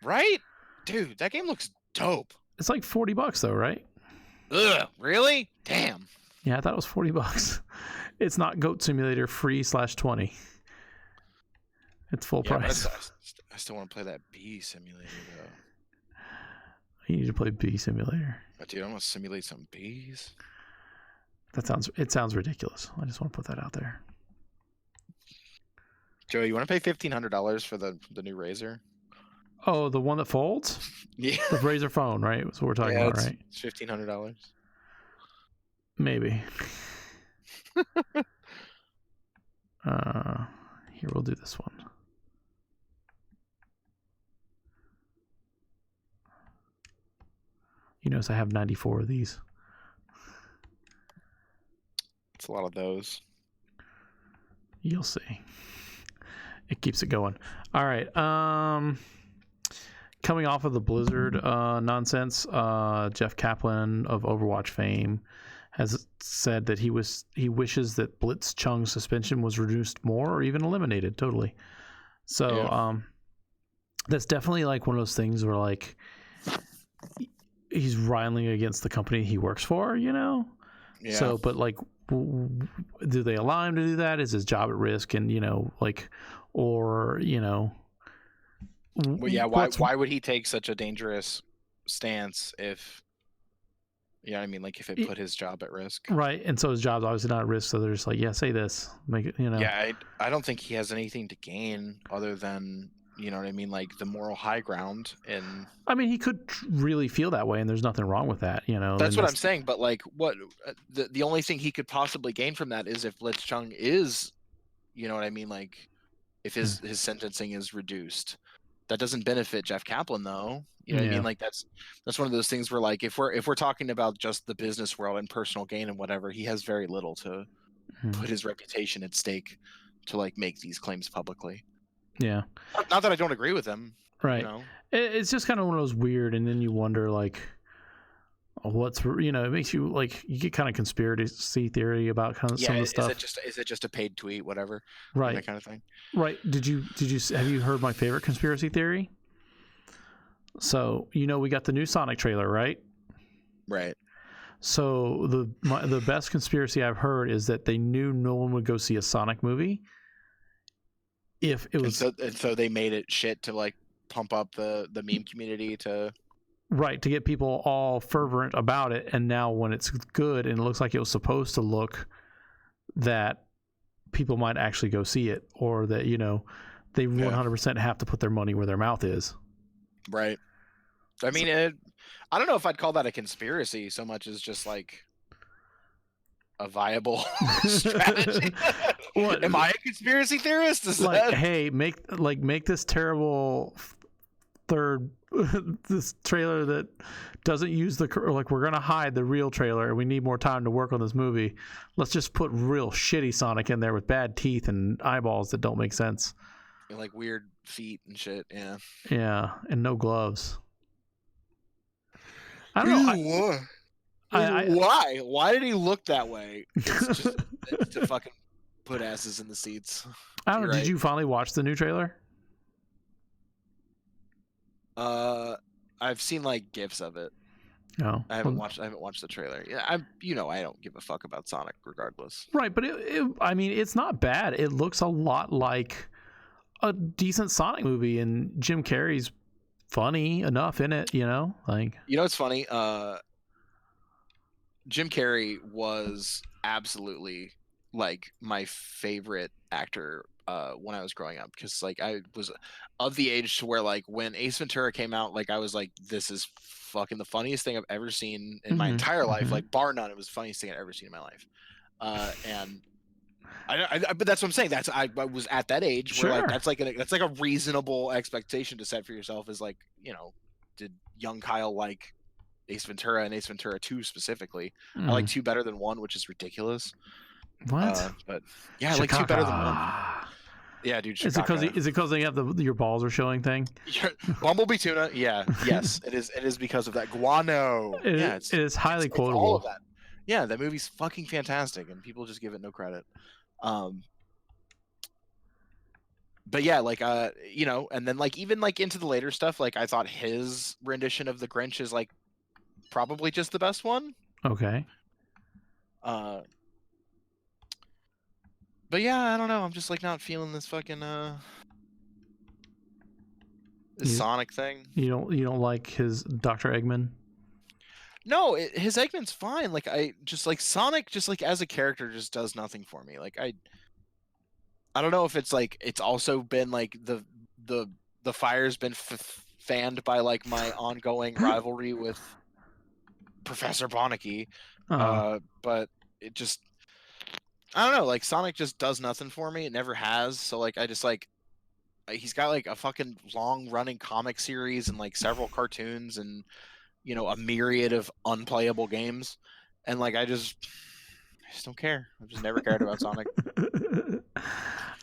Right, dude. That game looks dope. It's like $40 though, right? Ugh, really? Damn. Yeah, I thought it was $40. It's not Goat Simulator free/20. It's full price. I still want to play that Bee Simulator though. You need to play Bee Simulator. But dude, I want to simulate some bees. It sounds ridiculous. I just want to put that out there. Joey, you want to pay $1,500 for the new Razer? Oh, the one that folds? Yeah. The Razer phone, right? That's what we're talking about, right? It's $1,500. Maybe. Here, we'll do this one. You notice I have 94 of these. It's a lot of those. You'll see. It keeps it going. All right. Coming off of the Blizzard nonsense, Jeff Kaplan of Overwatch fame has said that he wishes that Blitzchung's suspension was reduced more or even eliminated totally. So Yeah. That's definitely like one of those things where like he's riling against the company he works for, Yeah. So, but like, do they allow him to do that? Is his job at risk? And or Well, yeah. Why would he take such a dangerous stance if? You know what I mean? Like if it put his job at risk. Right. And so his job's obviously not at risk. So they're just like, yeah, say this, make it, Yeah, I don't think he has anything to gain other than, you know what I mean? Like the moral high ground. And I mean, he could really feel that way and there's nothing wrong with that, That's what I'm saying. But like what the only thing he could possibly gain from that is if Blitzchung is, you know what I mean? Like if his sentencing is reduced. That doesn't benefit Jeff Kaplan though. You know what I mean? Like that's one of those things where like if we're talking about just the business world and personal gain and whatever, he has very little to put his reputation at stake to like make these claims publicly. Yeah. Not that I don't agree with him. Right. It's just kind of one of those weird, and then you wonder like what's it makes you like you get kind of conspiracy theory about kind of some of the stuff. Is it just a paid tweet, whatever? Right. That kind of thing. Right. Have you heard my favorite conspiracy theory? So, we got the new Sonic trailer, right? Right. So the best conspiracy I've heard is that they knew no one would go see a Sonic movie if it was and so they made it shit to like pump up the meme community to get people all fervent about it, and now when it's good and it looks like it was supposed to look, that people might actually go see it, or that they 100% have to put their money where their mouth is. Right. I mean, I don't know if I'd call that a conspiracy so much as just like a viable strategy. What? Am I a conspiracy theorist? Hey, make this terrible this trailer that doesn't use we're gonna hide the real trailer and we need more time to work on this movie. Let's just put real shitty Sonic in there with bad teeth and eyeballs that don't make sense. And like weird feet and shit, yeah. Yeah, and no gloves. I don't know. Why? Why did he look that way? It's to fucking put asses in the seats. I don't know. You're Did right. you finally watch the new trailer? I've seen like gifs of it. No, I haven't watched the trailer. Yeah, I don't give a fuck about Sonic regardless. Right, but I mean, it's not bad. It looks a lot like a decent Sonic movie, and Jim Carrey's funny enough in it. Like. It's funny. Jim Carrey was absolutely like my favorite actor when I was growing up, because like I was of the age to where like when Ace Ventura came out, like I was like, this is fucking the funniest thing I've ever seen in my entire life, like bar none. It was the funniest thing I've ever seen in my life. And but that's what I'm saying. I was at that age where like that's like a reasonable expectation to set for yourself, is like, did young Kyle like Ace Ventura and Ace Ventura 2 specifically? I like 2 better than 1, which is ridiculous. What? But yeah, I like 2 better than 1. Yeah, dude. Is it because they have your balls are showing thing? Bumblebee tuna. Yeah. Yes, it is. It is because of that guano. It is highly quotable. All of that. Yeah, that movie's fucking fantastic, and people just give it no credit. But yeah, like and then like even like into the later stuff, like I thought his rendition of the Grinch is like probably just the best one. Okay. But yeah, I don't know. I'm just like not feeling this fucking this Sonic thing. You don't like his Dr. Eggman? No, his Eggman's fine. Like I just like Sonic, just like as a character, just does nothing for me. Like I don't know if it's like it's also been like the fire's been fanned by like my ongoing rivalry with Professor Bonneke, but it just, I don't know, like Sonic just does nothing for me. It never has. So like I just like, he's got like a fucking long running comic series and like several cartoons and a myriad of unplayable games, and like I just don't care. I've just never cared about Sonic.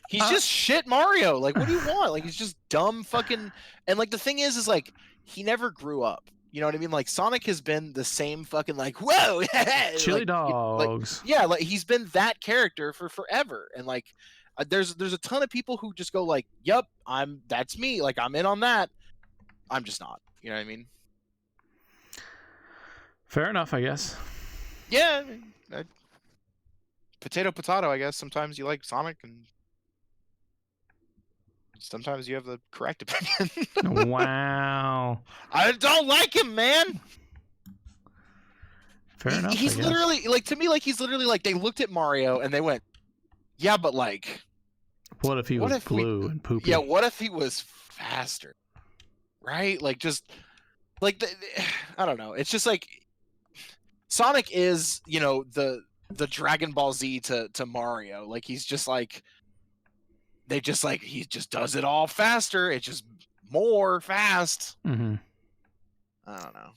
He's just shit Mario. Like, what do you want? Like, he's just dumb fucking. And like the thing is like he never grew up. You know what I mean? Like Sonic has been the same fucking like, whoa, chili dogs. Like, yeah, like he's been that character for forever. And like there's a ton of people who just go like, yep, that's me. Like I'm in on that. I'm just not. You know what I mean? Fair enough, I guess. Yeah, potato, I guess. Sometimes you like Sonic, and sometimes you have the correct opinion. Wow. I don't like him, man. Fair enough. He's literally like, to me, like he's literally like, they looked at Mario and they went, yeah, but like, what if he was blue and poopy? Yeah, what if he was faster? Right? Like just like I don't know. It's just like Sonic is, the Dragon Ball Z to Mario. Like he's just like, they just like, he just does it all faster. It's just more fast. Mm-hmm. I don't know.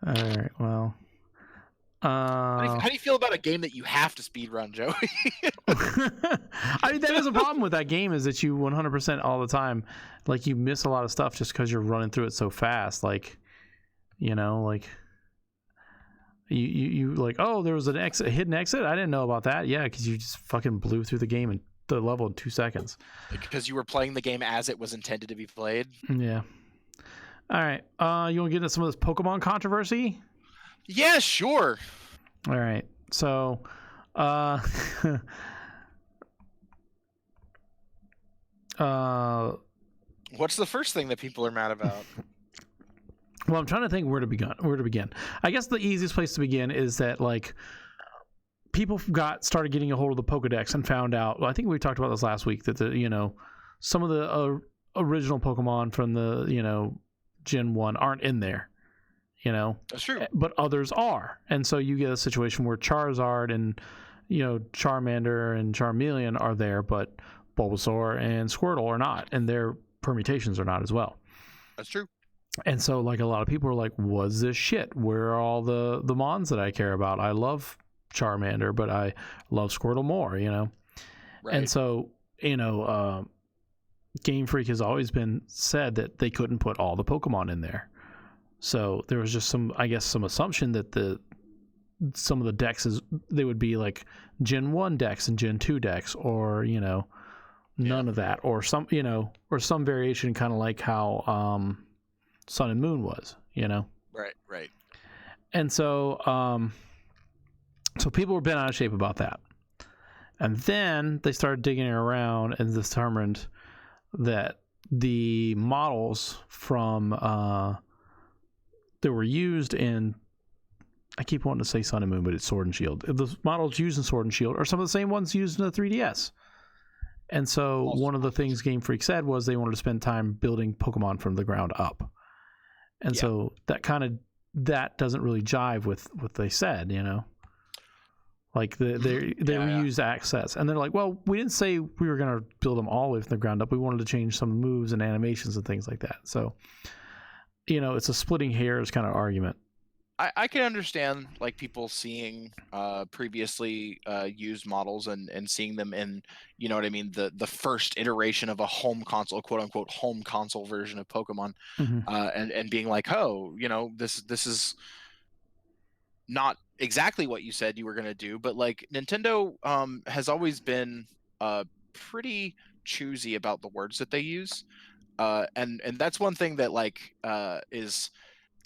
All right. Well, how do you feel about a game that you have to speedrun, Joey? I mean, that is a problem with that game, is that you 100% all the time, like you miss a lot of stuff just because you're running through it so fast. Like, like you like, oh, there was a hidden exit. I didn't know about that. Yeah, because you just fucking blew through the game and the level in 2 seconds. Because you were playing the game as it was intended to be played. Yeah. All right. You want to get into some of this Pokemon controversy? Yeah, sure. All right. So, what's the first thing that people are mad about? Well, I'm trying to think where to begin. I guess the easiest place to begin is that like people started getting a hold of the Pokedex and found out. Well, I think we talked about this last week, that some of the original Pokemon from the Gen 1 aren't in there. That's true. But others are, and so you get a situation where Charizard and Charmander and Charmeleon are there, but Bulbasaur and Squirtle are not, and their permutations are not as well. That's true. And so, like, a lot of people are like, "What's this shit? Where are all the Mons that I care about? I love Charmander, but I love Squirtle more." Right. And so, Game Freak has always been said that they couldn't put all the Pokemon in there. So there was just some assumption that some of the decks they would be like Gen 1 decks and Gen 2 decks, or none of that, or some variation, kind of like how Sun and Moon was, Right. And so people were bent out of shape about that. And then they started digging around and determined that the models from that were used in, I keep wanting to say Sun and Moon, but it's Sword and Shield. The models used in Sword and Shield are some of the same ones used in the 3DS. And so one of the things Game Freak said was they wanted to spend time building Pokemon from the ground up. And so that doesn't really jive with what they said, Like they reused assets, and they're like, well, we didn't say we were going to build them all the way from the ground up. We wanted to change some moves and animations and things like that. So, it's a splitting hairs kind of argument. I can understand like people seeing previously used models and seeing them in, the first iteration of a home console, quote unquote home console version of Pokemon, and being like, oh, this is not exactly what you said you were going to do, but like Nintendo has always been pretty choosy about the words that they use, and that's one thing that like is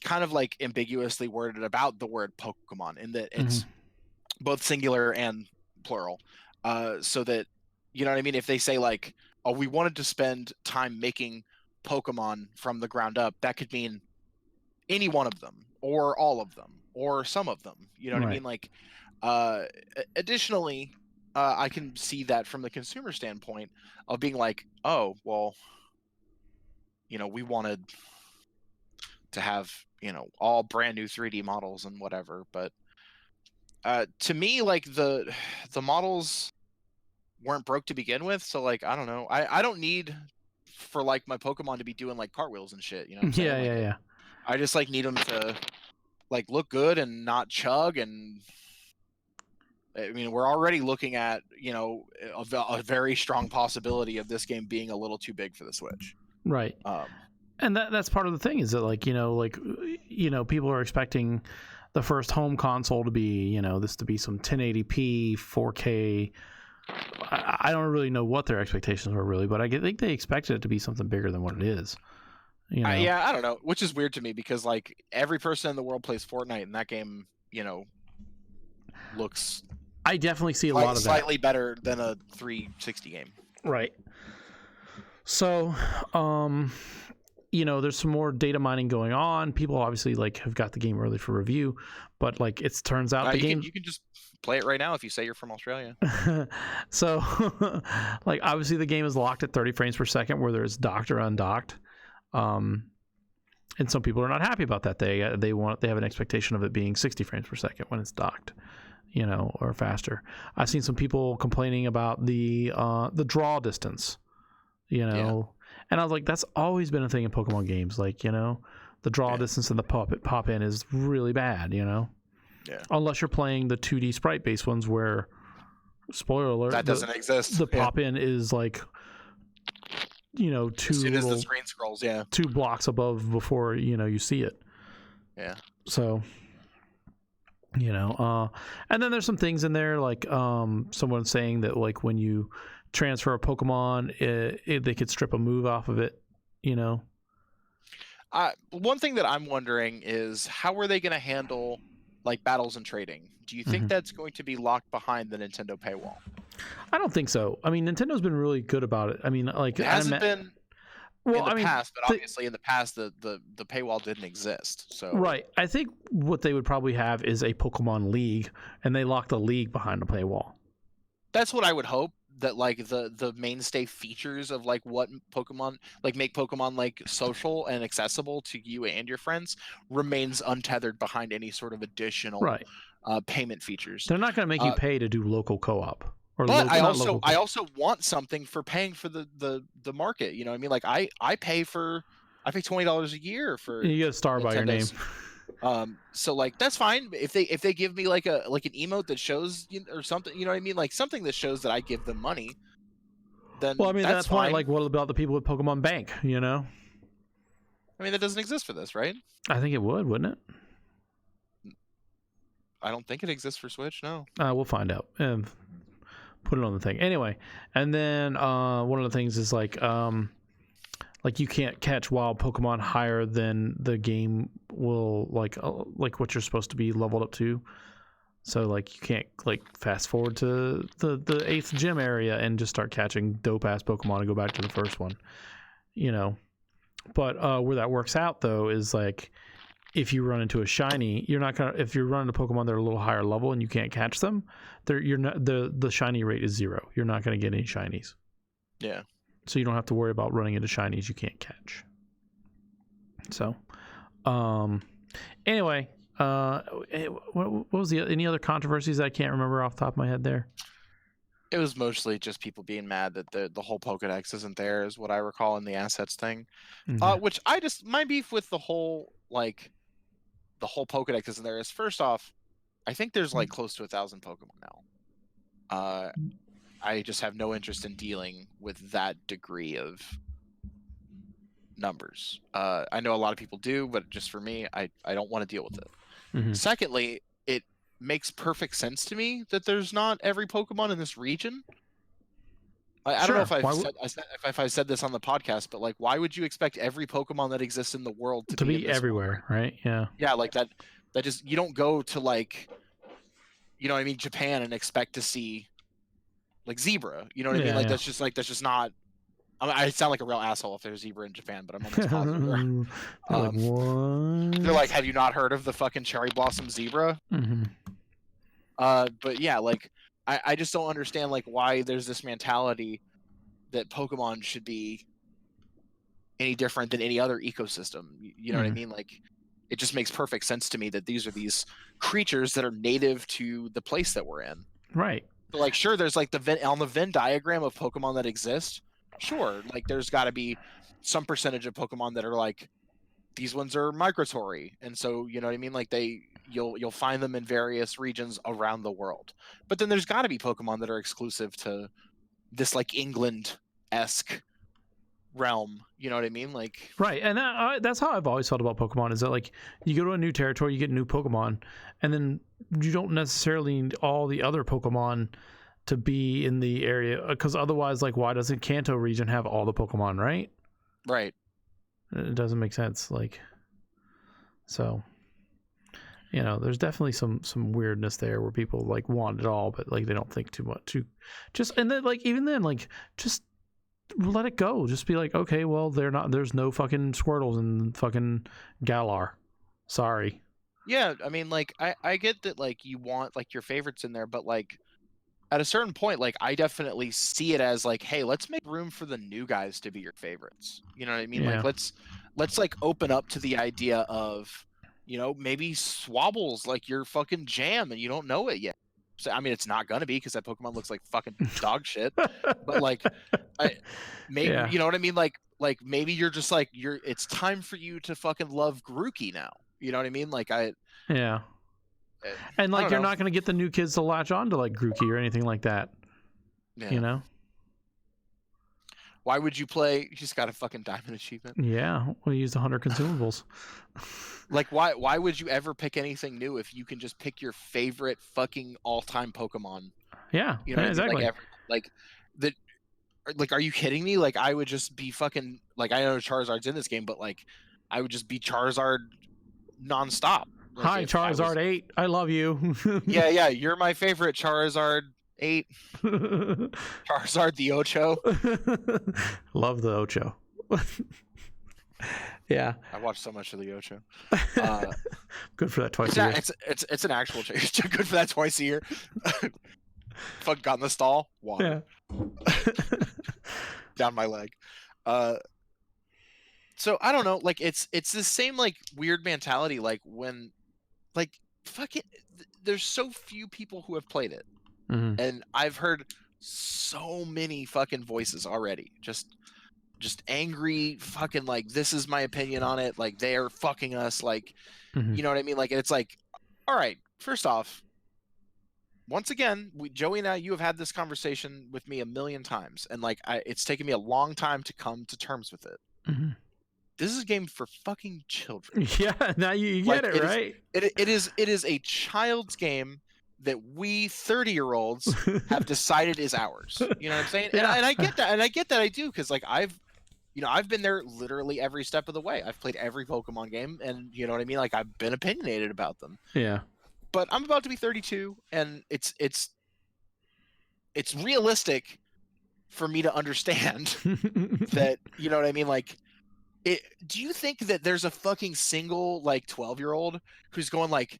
kind of like ambiguously worded about the word Pokemon, in that it's both singular and plural, so that if they say like, oh, we wanted to spend time making Pokemon from the ground up, that could mean any one of them or all of them or some of them, what I mean? Like additionally, I can see that from the consumer standpoint of being like, oh well, we wanted to have all brand new 3D models and whatever, but to me, like the models weren't broke to begin with, so like I don't know, I don't need for like my Pokemon to be doing like cartwheels and shit, what I'm saying? Yeah. I just like need them to like look good and not chug, and I mean we're already looking at a very strong possibility of this game being a little too big for the Switch, right? And that's part of the thing, is that like people are expecting the first home console to be this to be some 1080p 4K. I don't really know what their expectations were really, but I think they expected it to be something bigger than what it is. Yeah, I don't know, which is weird to me because like every person in the world plays Fortnite, and that game looks, I definitely see a lot of that, slightly better than a 360 game, right? So there's some more data mining going on. People obviously like have got the game early for review, but like it turns out the game, you can just play it right now if you say you're from Australia. So like obviously the game is locked at 30 frames per second, whether it's docked or undocked. And some people are not happy about that. They have an expectation of it being 60 frames per second when it's docked, or faster. I've seen some people complaining about the draw distance, and I was like, that's always been a thing in Pokemon games. Like, the draw distance and the pop in is really bad, unless you're playing the 2D sprite based ones where, spoiler alert, that doesn't exist. The pop in is like, as soon as the screen scrolls, 2 blocks above before you see it. Yeah. So and then there's some things in there like someone saying that like when you transfer a Pokemon, they could strip a move off of it. One thing that I'm wondering is how are they going to handle like battles and trading? Do you think that's going to be locked behind the Nintendo paywall? I don't think so. I mean, Nintendo's been really good about it. I mean, like it hasn't been in the past, but obviously in the past the paywall didn't exist. So right, I think what they would probably have is a Pokemon League, and they lock the league behind a paywall. That's what I would hope. That like the mainstay features of like what Pokemon like make Pokemon like social and accessible to you and your friends remains untethered behind any sort of additional payment features. They're not going to make you pay to do local co-op. But I also want something for paying for the market. You know what I mean? Like I pay $20 a year for, you get a star by your name. So like that's fine if they give me like an emote that shows or something, you know what I mean, like something that shows that I give them money, then well, I mean, that's point, like what about the people with Pokemon Bank, I mean, that doesn't exist for this, right? I think it would, wouldn't it? I don't think it exists for Switch. No. We'll find out and put it on the thing anyway. And then one of the things is like you can't catch wild Pokemon higher than the game will like what you're supposed to be leveled up to. So like you can't like fast forward to the 8th gym area and just start catching dope ass Pokemon and go back to the first one, you know. But where that works out though is like if you run into a shiny, you're not gonna. If you're running a Pokemon that are a little higher level and you can't catch them, you're not the shiny rate is 0. You're not gonna get any shinies. Yeah. So you don't have to worry about running into shinies you can't catch. So, anyway, what was any other controversies I can't remember off the top of my head there? It was mostly just people being mad that the whole Pokedex isn't there, is what I recall in the assets thing. Okay. Which my beef with the whole Pokedex isn't there is, first off, I think there's like close to 1,000 Pokemon now. I just have no interest in dealing with that degree of numbers. I know a lot of people do, but just for me, I don't want to deal with it. Mm-hmm. Secondly, it makes perfect sense to me that there's not every Pokemon in this region. I don't know if I said this on the podcast, but like, why would you expect every Pokemon that exists in the world to be everywhere, right? Yeah. Yeah, like that just, you don't go to like, you know what I mean, Japan and expect to see like zebra. You know what I mean? Like that's just not. I sound like a real asshole if there's zebra in Japan, but I'm almost positive. Like, what? They're like, have you not heard of the fucking cherry blossom zebra? Mm-hmm. But yeah, like I just don't understand like why there's this mentality that Pokemon should be any different than any other ecosystem. You know what I mean? Like, it just makes perfect sense to me that these are these creatures that are native to the place that we're in. Right. So, like, sure, there's like on the Venn diagram of Pokemon that exist. Sure, like there's got to be some percentage of Pokemon that are like, these ones are migratory, and so you know what I mean. Like you'll find them in various regions around the world. But then there's got to be Pokemon that are exclusive to this like England-esque realm. You know what I mean? Like, right. And that's how I've always felt about Pokemon, is that like you go to a new territory, you get new Pokemon, and then you don't necessarily need all the other Pokemon to be in the area, because otherwise, like, why doesn't Kanto region have all the Pokemon, right? Right. It doesn't make sense. Like, so, you know, there's definitely some weirdness there where people like want it all, but like they don't think too much. And then like even then, like, just let it go. Just be like, okay, well, there's no fucking Squirtles in fucking Galar. Sorry. Yeah, I mean, like, I get that, like, you want like your favorites in there, but like at a certain point, like, I definitely see it as like, hey, let's make room for the new guys to be your favorites. You know what I mean? Yeah. Like, let's like open up to the idea of, you know, maybe Swabbles like your fucking jam and you don't know it yet. So, I mean, it's not gonna be because that Pokemon looks like fucking dog shit. But like, maybe you know what I mean? Like maybe you're just like it's time for you to fucking love Grookey now. You know what I mean? Like yeah. And like you're not going to get the new kids to latch on to like Grookey or anything like that. Yeah. You know? Why would you play? You just got a fucking diamond achievement. Yeah, we used 100 consumables. Like, why would you ever pick anything new if you can just pick your favorite fucking all-time Pokemon? Yeah, you know exactly. Like are you kidding me? Like, I would just be fucking like, I know Charizard's in this game, but like, I would just be Charizard nonstop. Like, hi, Charizard 8. I love you. yeah, you're my favorite, Charizard 8. Charizard the Ocho. Love the Ocho. Yeah. I watched so much of the Ocho. Good for that twice a year. It's an actual change. Good for that twice a year. Fuck, got in the stall. Water. Yeah. Down my leg. So I don't know. Like, it's the same like weird mentality. Like when, like, fuck it. There's so few people who have played it, and I've heard so many fucking voices already. Just angry fucking like, this is my opinion on it. Like, they are fucking us. Like, you know what I mean? Like, it's like, all right. First off, once again, Joey and I, you have had this conversation with me a million times, and like, it's taken me a long time to come to terms with it. this is a game for fucking children. Yeah, now you get Like, it, right? It is a child's game that we 30-year-olds have decided is ours. You know what I'm saying? Yeah. And I get that, I do, because like I've been there literally every step of the way. I've played every Pokemon game, and you know what I mean? Like, I've been opinionated about them. Yeah. But I'm about to be 32, and it's realistic for me to understand that, you know what I mean? Like, do you think that there's a fucking single like 12-year-old who's going like,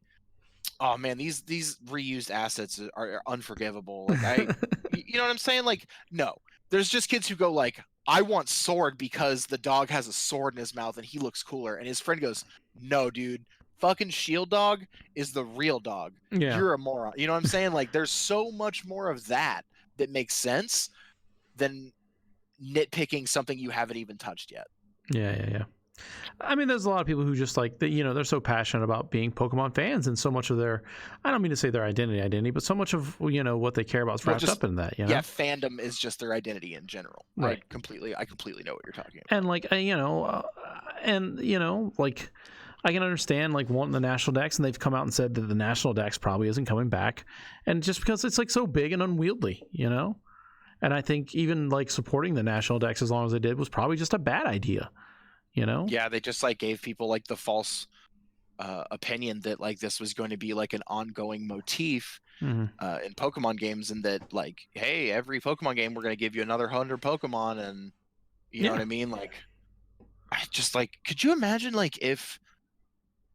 oh man, these reused assets are unforgivable? Like, you know what I'm saying? Like, no, there's just kids who go like, I want Sword because the dog has a sword in his mouth and he looks cooler. And his friend goes, no, dude, fucking Shield Dog is the real dog. Yeah. You're a moron. You know what I'm saying? Like, there's so much more of that makes sense than nitpicking something you haven't even touched yet. Yeah. I mean, there's a lot of people who just like, they're so passionate about being Pokemon fans, and so much of their, I don't mean to say their identity, but so much of, what they care about is wrapped up in that, Yeah, fandom is just their identity in general. Right. I completely know what you're talking about. And like, like, I can understand like wanting the national dex, and they've come out and said that the national dex probably isn't coming back, and just because it's like so big and unwieldy, and I think even like supporting the national dex as long as they did was probably just a bad idea. Yeah, they just like gave people like the false opinion that like this was going to be like an ongoing motif in Pokemon games, and that like, hey, every Pokemon game we're going to give you another 100 Pokemon, and you know what I mean? Like, I just like, could you imagine like if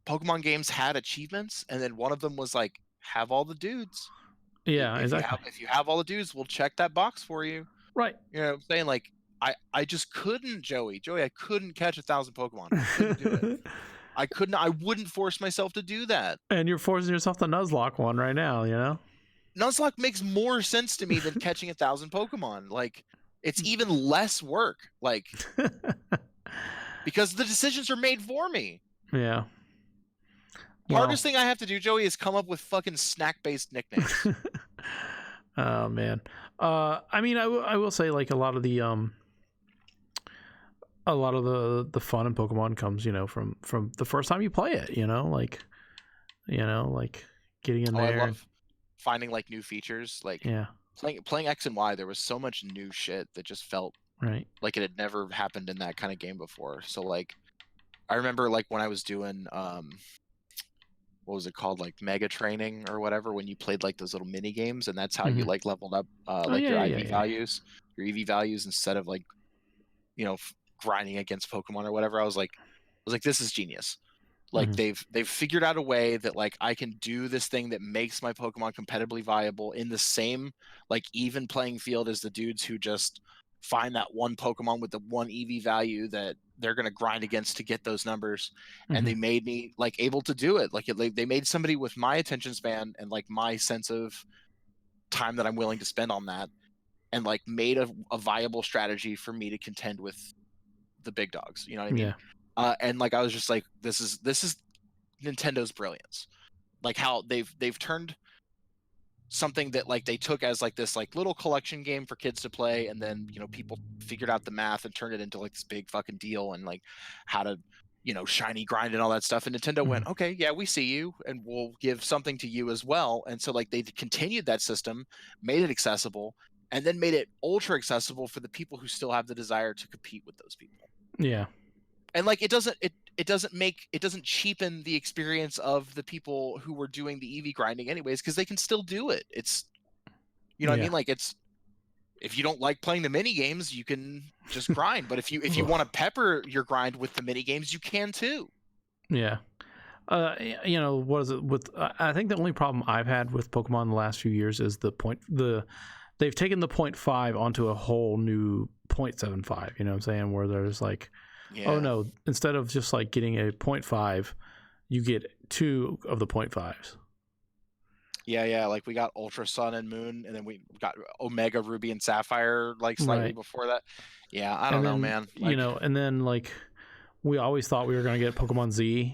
Pokemon games had achievements and then one of them was like, have all the dudes? Yeah, exactly. If you have all the dudes, we'll check that box for you. Right. You know what I'm saying? Like, I just couldn't, Joey, I couldn't catch 1,000 Pokemon. I couldn't do it. I wouldn't force myself to do that. And you're forcing yourself to Nuzlocke one right now, Nuzlocke makes more sense to me than catching 1,000 Pokemon. Like, it's even less work. Like, because the decisions are made for me. Yeah. Hardest thing I have to do, Joey, is come up with fucking snack-based nicknames. Oh man. I mean, I will say like a lot of the fun in Pokemon comes, from the first time you play it, like getting in there. I love finding like new features. Like, yeah, playing X and Y, there was so much new shit that just felt right, like it had never happened in that kind of game before. So like, I remember like when I was doing what was it called, like Mega Training or whatever, when you played like those little mini games, and that's how you like leveled up your IV values, your EV values, instead of like, grinding against Pokemon or whatever. I was like, this is genius. Like, they've figured out a way that like I can do this thing that makes my Pokemon competitively viable in the same like even playing field as the dudes who just find that one Pokemon with the one EV value that they're going to grind against to get those numbers. And they made me like able to do it. Like, they made somebody with my attention span and like my sense of time that I'm willing to spend on that, and like made a viable strategy for me to contend with the big dogs. You know what I mean? Yeah. And like, I was just like, this is Nintendo's brilliance. Like how they've turned something that like they took as like this like little collection game for kids to play, and then people figured out the math and turned it into like this big fucking deal, and like how to shiny grind and all that stuff. And Nintendo went, okay, yeah, we see you, and we'll give something to you as well. And so like they continued that system, made it accessible, and then made it ultra accessible for the people who still have the desire to compete with those people. Yeah. And like, it doesn't cheapen the experience of the people who were doing the EV grinding anyways, because they can still do it. It's, what I mean? Like, it's, if you don't like playing the mini games, you can just grind. But if you want to pepper your grind with the mini games, you can too. Yeah. What is it with? I think the only problem I've had with Pokemon the last few years is they've taken the 0.5 onto a whole new 0.75. You know what I'm saying? Where there's like, oh no, instead of just like getting a 0.5, you get 2 of the 0.5s. Yeah. Like, we got Ultra Sun and Moon, and then we got Omega Ruby and Sapphire like slightly before that. Yeah, I don't know, man. Like, and then like we always thought we were gonna get Pokemon Z.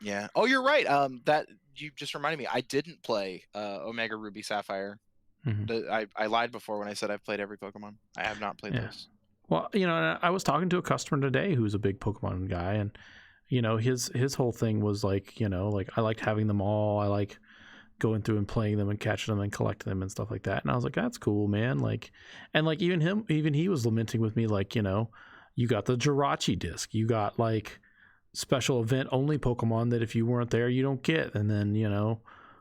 Yeah. Oh, you're right. That you just reminded me. I didn't play Omega Ruby Sapphire. I lied before when I said I've played every Pokemon. I have not played those. Well, I was talking to a customer today who's a big Pokemon guy, and his whole thing was like, like I liked having them all. I like going through and playing them and catching them and collecting them and stuff like that. And I was like, that's cool, man. Like, and like even he was lamenting with me, like, you got the Jirachi disc, you got like special event only Pokemon that if you weren't there, you don't get. And then,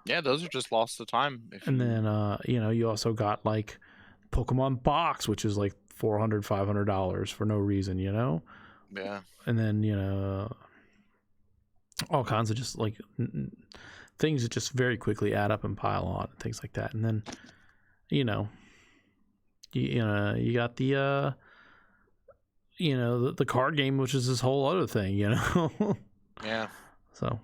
Yeah, those are just lost to time. then, you also got like Pokemon box, which is like $400-$500 for no reason, Yeah. And then, all kinds of just like things that just very quickly add up and pile on and things like that. And then, you got the, the card game, which is this whole other thing, Yeah. So,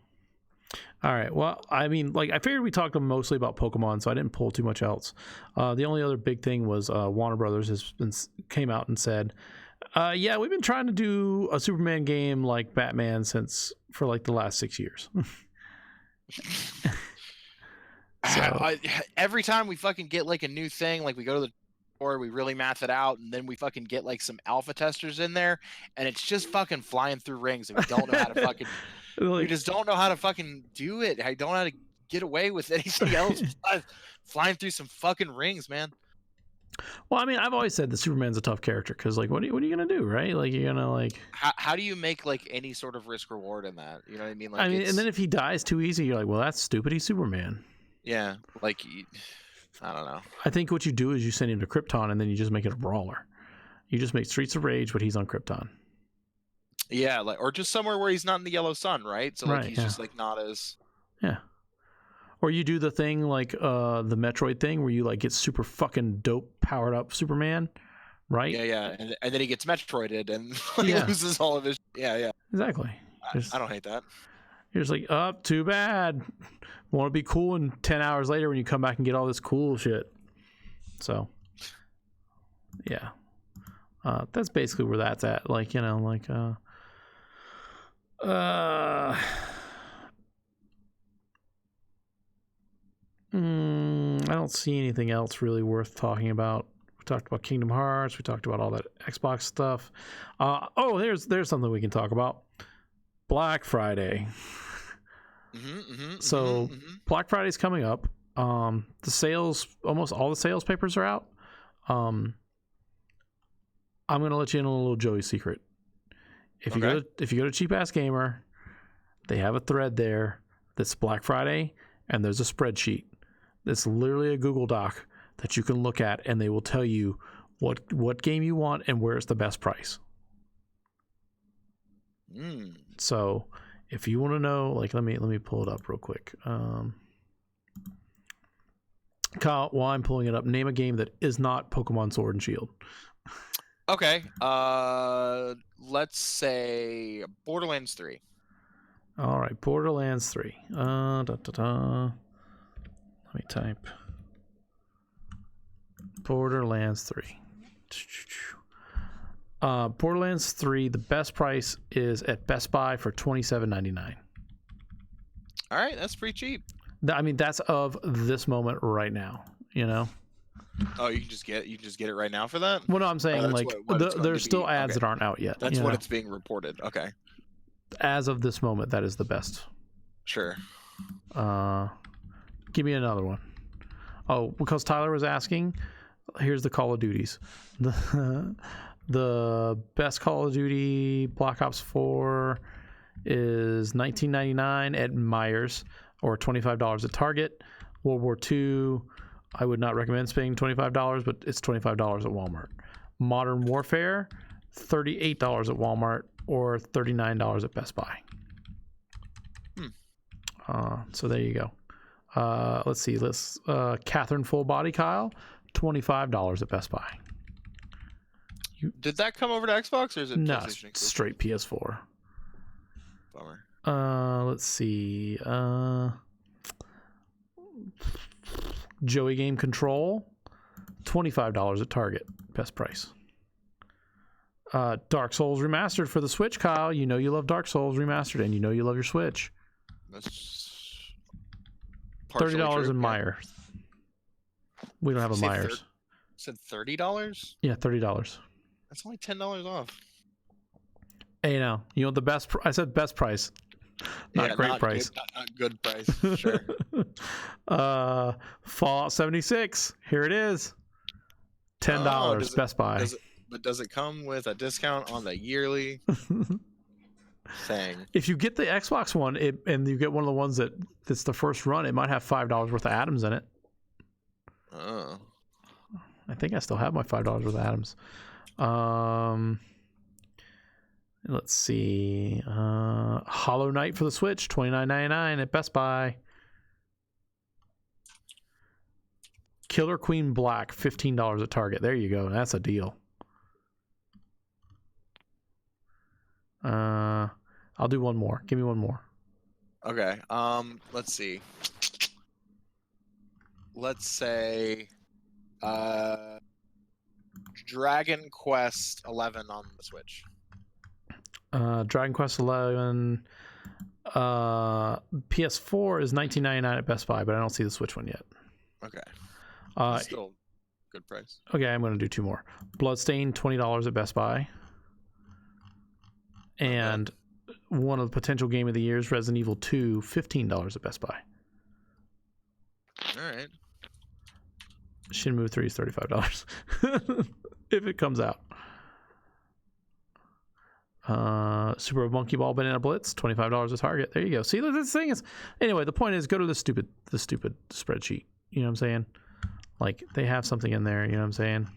all right. Well, I mean, like, I figured we talked mostly about Pokemon, so I didn't pull too much else. The only other big thing was Warner Brothers came out and said, yeah, we've been trying to do a Superman game like Batman for like the last 6 years. So, every time we fucking get like a new thing, like we go to the store, we really math it out, and then we fucking get like some alpha testers in there, and it's just fucking flying through rings, and we don't know how to fucking, we just don't know how to fucking do it. I don't know how to get away with anything else besides flying through some fucking rings, man. Well, I mean, I've always said that Superman's a tough character because, like, what are you gonna do, right? Like, you're gonna like. How do you make like any sort of risk reward in that? You know what I mean? Like, I mean, and then if he dies too easy, you're like, well, that's stupid. He's Superman. Yeah, like, I don't know. I think what you do is you send him to Krypton, and then you just make it a brawler. You just make Streets of Rage, but he's on Krypton. Yeah, like, or just somewhere where he's not in the yellow sun, right? So like, Right, he's just like not as. Yeah. Or you do the thing like the Metroid thing where you like get super fucking dope powered up Superman, right? Yeah, and then he gets Metroided and Yeah. loses all of his. Yeah. Exactly. I don't hate that. You're just like, oh, too bad. Want to be cool, and 10 hours later when you come back and get all this cool shit. So, yeah. That's basically where that's at. Like, like, I don't see anything else really worth talking about. We talked about Kingdom Hearts. We talked about all that Xbox stuff. There's something we can talk about. Black Friday. So Black Friday's coming up. The sales, almost all the sales papers are out. I'm gonna let you in on a little Joey secret. If you go to Cheap Ass Gamer, they have a thread there that's Black Friday, and there's a spreadsheet. It's literally a Google Doc that you can look at, and they will tell you what game you want and where it's the best price. So if you want to know, like, let me pull it up real quick. Kyle, while I'm pulling it up, name a game that is not Pokemon Sword and Shield. Okay. Let's say Borderlands 3. All right, Borderlands 3. Let me type Borderlands 3. Borderlands 3, the best price is at Best Buy for $27.99. All right, that's pretty cheap. I mean, that's of this moment right now, Oh, you can just get it right now for that? Well, no, I'm saying like there's still ads that aren't out yet. That's what it's being reported. Okay. As of this moment, that is the best. Sure. Give me another one. Oh, because Tyler was asking, here's the Call of Duties. The best Call of Duty Black Ops 4 is $19.99 at Myers or $25 at Target. World War II, I would not recommend spending $25, but it's $25 at Walmart. Modern Warfare, $38 at Walmart or $39 at Best Buy. So there you go. Let's see. Catherine Full Body Kyle, $25 at Best Buy. Did that come over to Xbox or is it no, straight PS4? Bummer. Let's see. Joey Game Control, $25 at Target, best price. Dark Souls Remastered for the Switch, Kyle. You know you love Dark Souls Remastered, and you know you love your Switch. That's $30 in Myers. We don't have a Myers. Said $30? Yeah, $30. That's only $10 off. Hey, you know the best. I said best price, not great price. Not good price. Sure. Fallout 76. Here it is. $10. Best Buy. Does it come with a discount on the yearly thing? If you get the Xbox one, and you get one of the ones that's the first run, it might have $5 worth of Atoms in it. Oh. I think I still have my $5 worth of Atoms. Let's see. Hollow Knight for the Switch, $29.99 at Best Buy. Killer Queen Black, $15 at Target. There you go. That's a deal. I'll do one more. Give me one more. Okay. Let's see. Let's say Dragon Quest 11 on the Switch. Dragon Quest 11 PS4 is $19.99 at Best Buy, but I don't see the Switch one yet. Okay. Still good price. Okay, I'm going to do two more. Bloodstained, $20 at Best Buy. And one of the potential game of the years, Resident Evil 2, $15 at Best Buy. All right. Shenmue 3 is $35 if it comes out. Super Monkey Ball Banana Blitz, $25 at Target. There you go. See, this thing is. Anyway, the point is, go to the stupid spreadsheet. You know what I'm saying? Like, they have something in there. You know what I'm saying?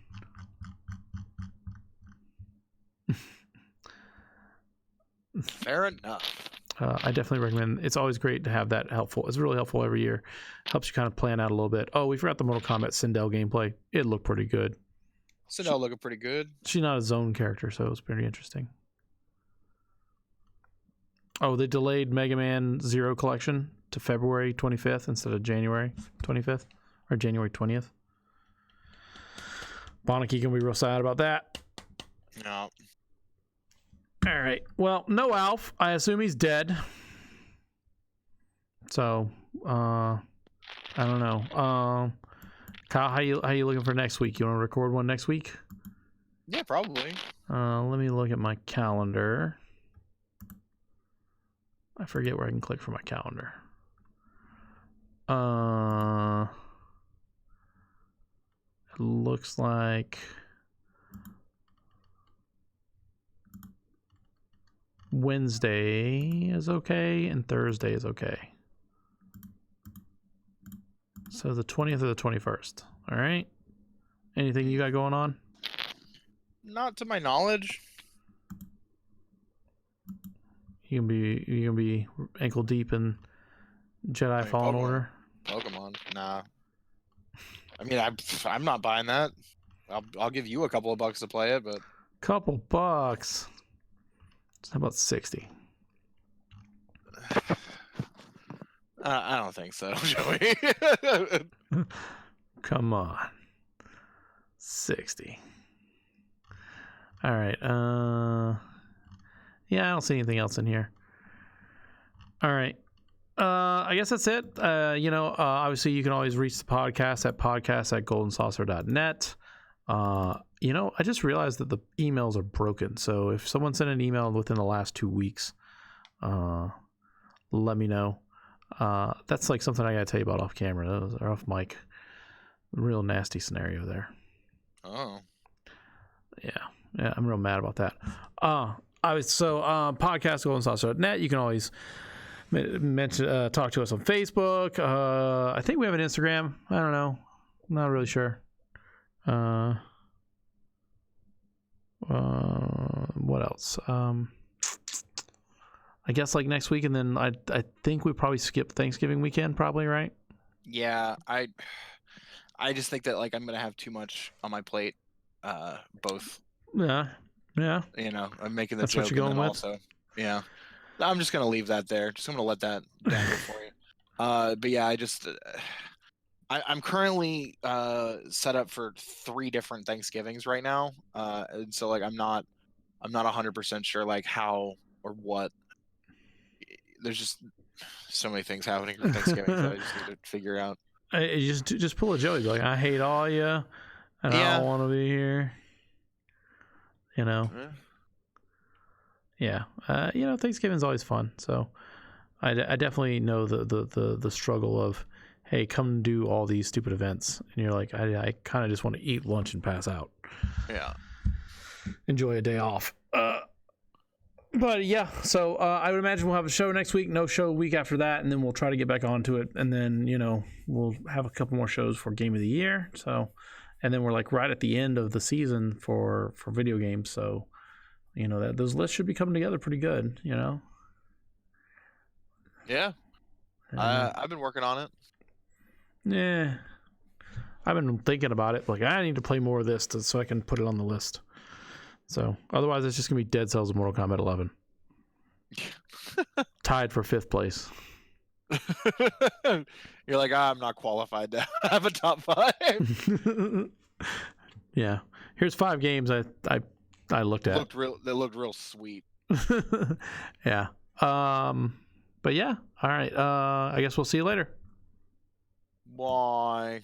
Fair enough. I definitely recommend. It's always great to have that helpful. It's really helpful every year. Helps you kind of plan out a little bit. Oh, we forgot the Mortal Kombat Sindel gameplay. It looked pretty good. Sindel looking pretty good. She's not a zone character, so it was pretty interesting. Oh, they delayed Mega Man Zero Collection to February 25th instead of January 25th or January 20th. Bonneke can be real sad about that. No. All right. Well, no Alf. I assume he's dead. So, I don't know. Kyle, how you looking for next week? You want to record one next week? Yeah, probably. Let me look at my calendar. I forget where I can click for my calendar. It looks like Wednesday is okay and Thursday is okay. So the 20th or the 21st. All right. Anything you got going on? Not to my knowledge. You can be ankle deep in Jedi Fallen Order. Pokemon, nah. I mean, I'm not buying that. I'll give you a couple of bucks to play it, but couple bucks. How about 60? I don't think so, Joey. Come on. 60. All right. Yeah, I don't see anything else in here. All right. I guess that's it. Obviously you can always reach the podcast at podcast@goldensaucer.net. I just realized that the emails are broken. So if someone sent an email within the last 2 weeks, let me know. That's like something I got to tell you about off camera or off mic. Real nasty scenario there. Oh. Yeah, I'm real mad about that. Podcast goldensaucer.net. You can always talk to us on Facebook. I think we have an Instagram. I don't know. I'm not really sure. What else? I guess like next week, and then I think we probably skip Thanksgiving weekend, probably, right? Yeah, I just think that like I'm gonna have too much on my plate. Both. Yeah. I'm making the That's joke. What you're going with? Also, yeah. I'm just gonna leave that there. Just gonna let that dangle for you. But yeah, I'm currently set up for 3 different Thanksgivings right now, and so like I'm not 100% sure like how or what. There's just so many things happening for Thanksgiving that I just need to figure out. Just pull a Joey. Be like, I hate all you, and I don't want to be here. You know. Yeah. Thanksgiving's always fun. So I definitely know the struggle of, hey, come do all these stupid events, and you're like, I kind of just want to eat lunch and pass out. Yeah. Enjoy a day off. But yeah, so I would imagine we'll have a show next week, no show week after that, and then we'll try to get back onto it, and then we'll have a couple more shows for Game of the Year. So, and then we're like right at the end of the season for video games. So, that those lists should be coming together pretty good. Yeah. I've been working on it. Yeah, I've been thinking about it. Like, I need to play more of this so I can put it on the list. So otherwise, it's just gonna be Dead Cells and Mortal Kombat 11, tied for 5th place. You're like, I'm not qualified to have a top 5. Yeah, here's 5 games I looked at. They looked real sweet. Yeah. But yeah. All right. I guess we'll see you later. Bye.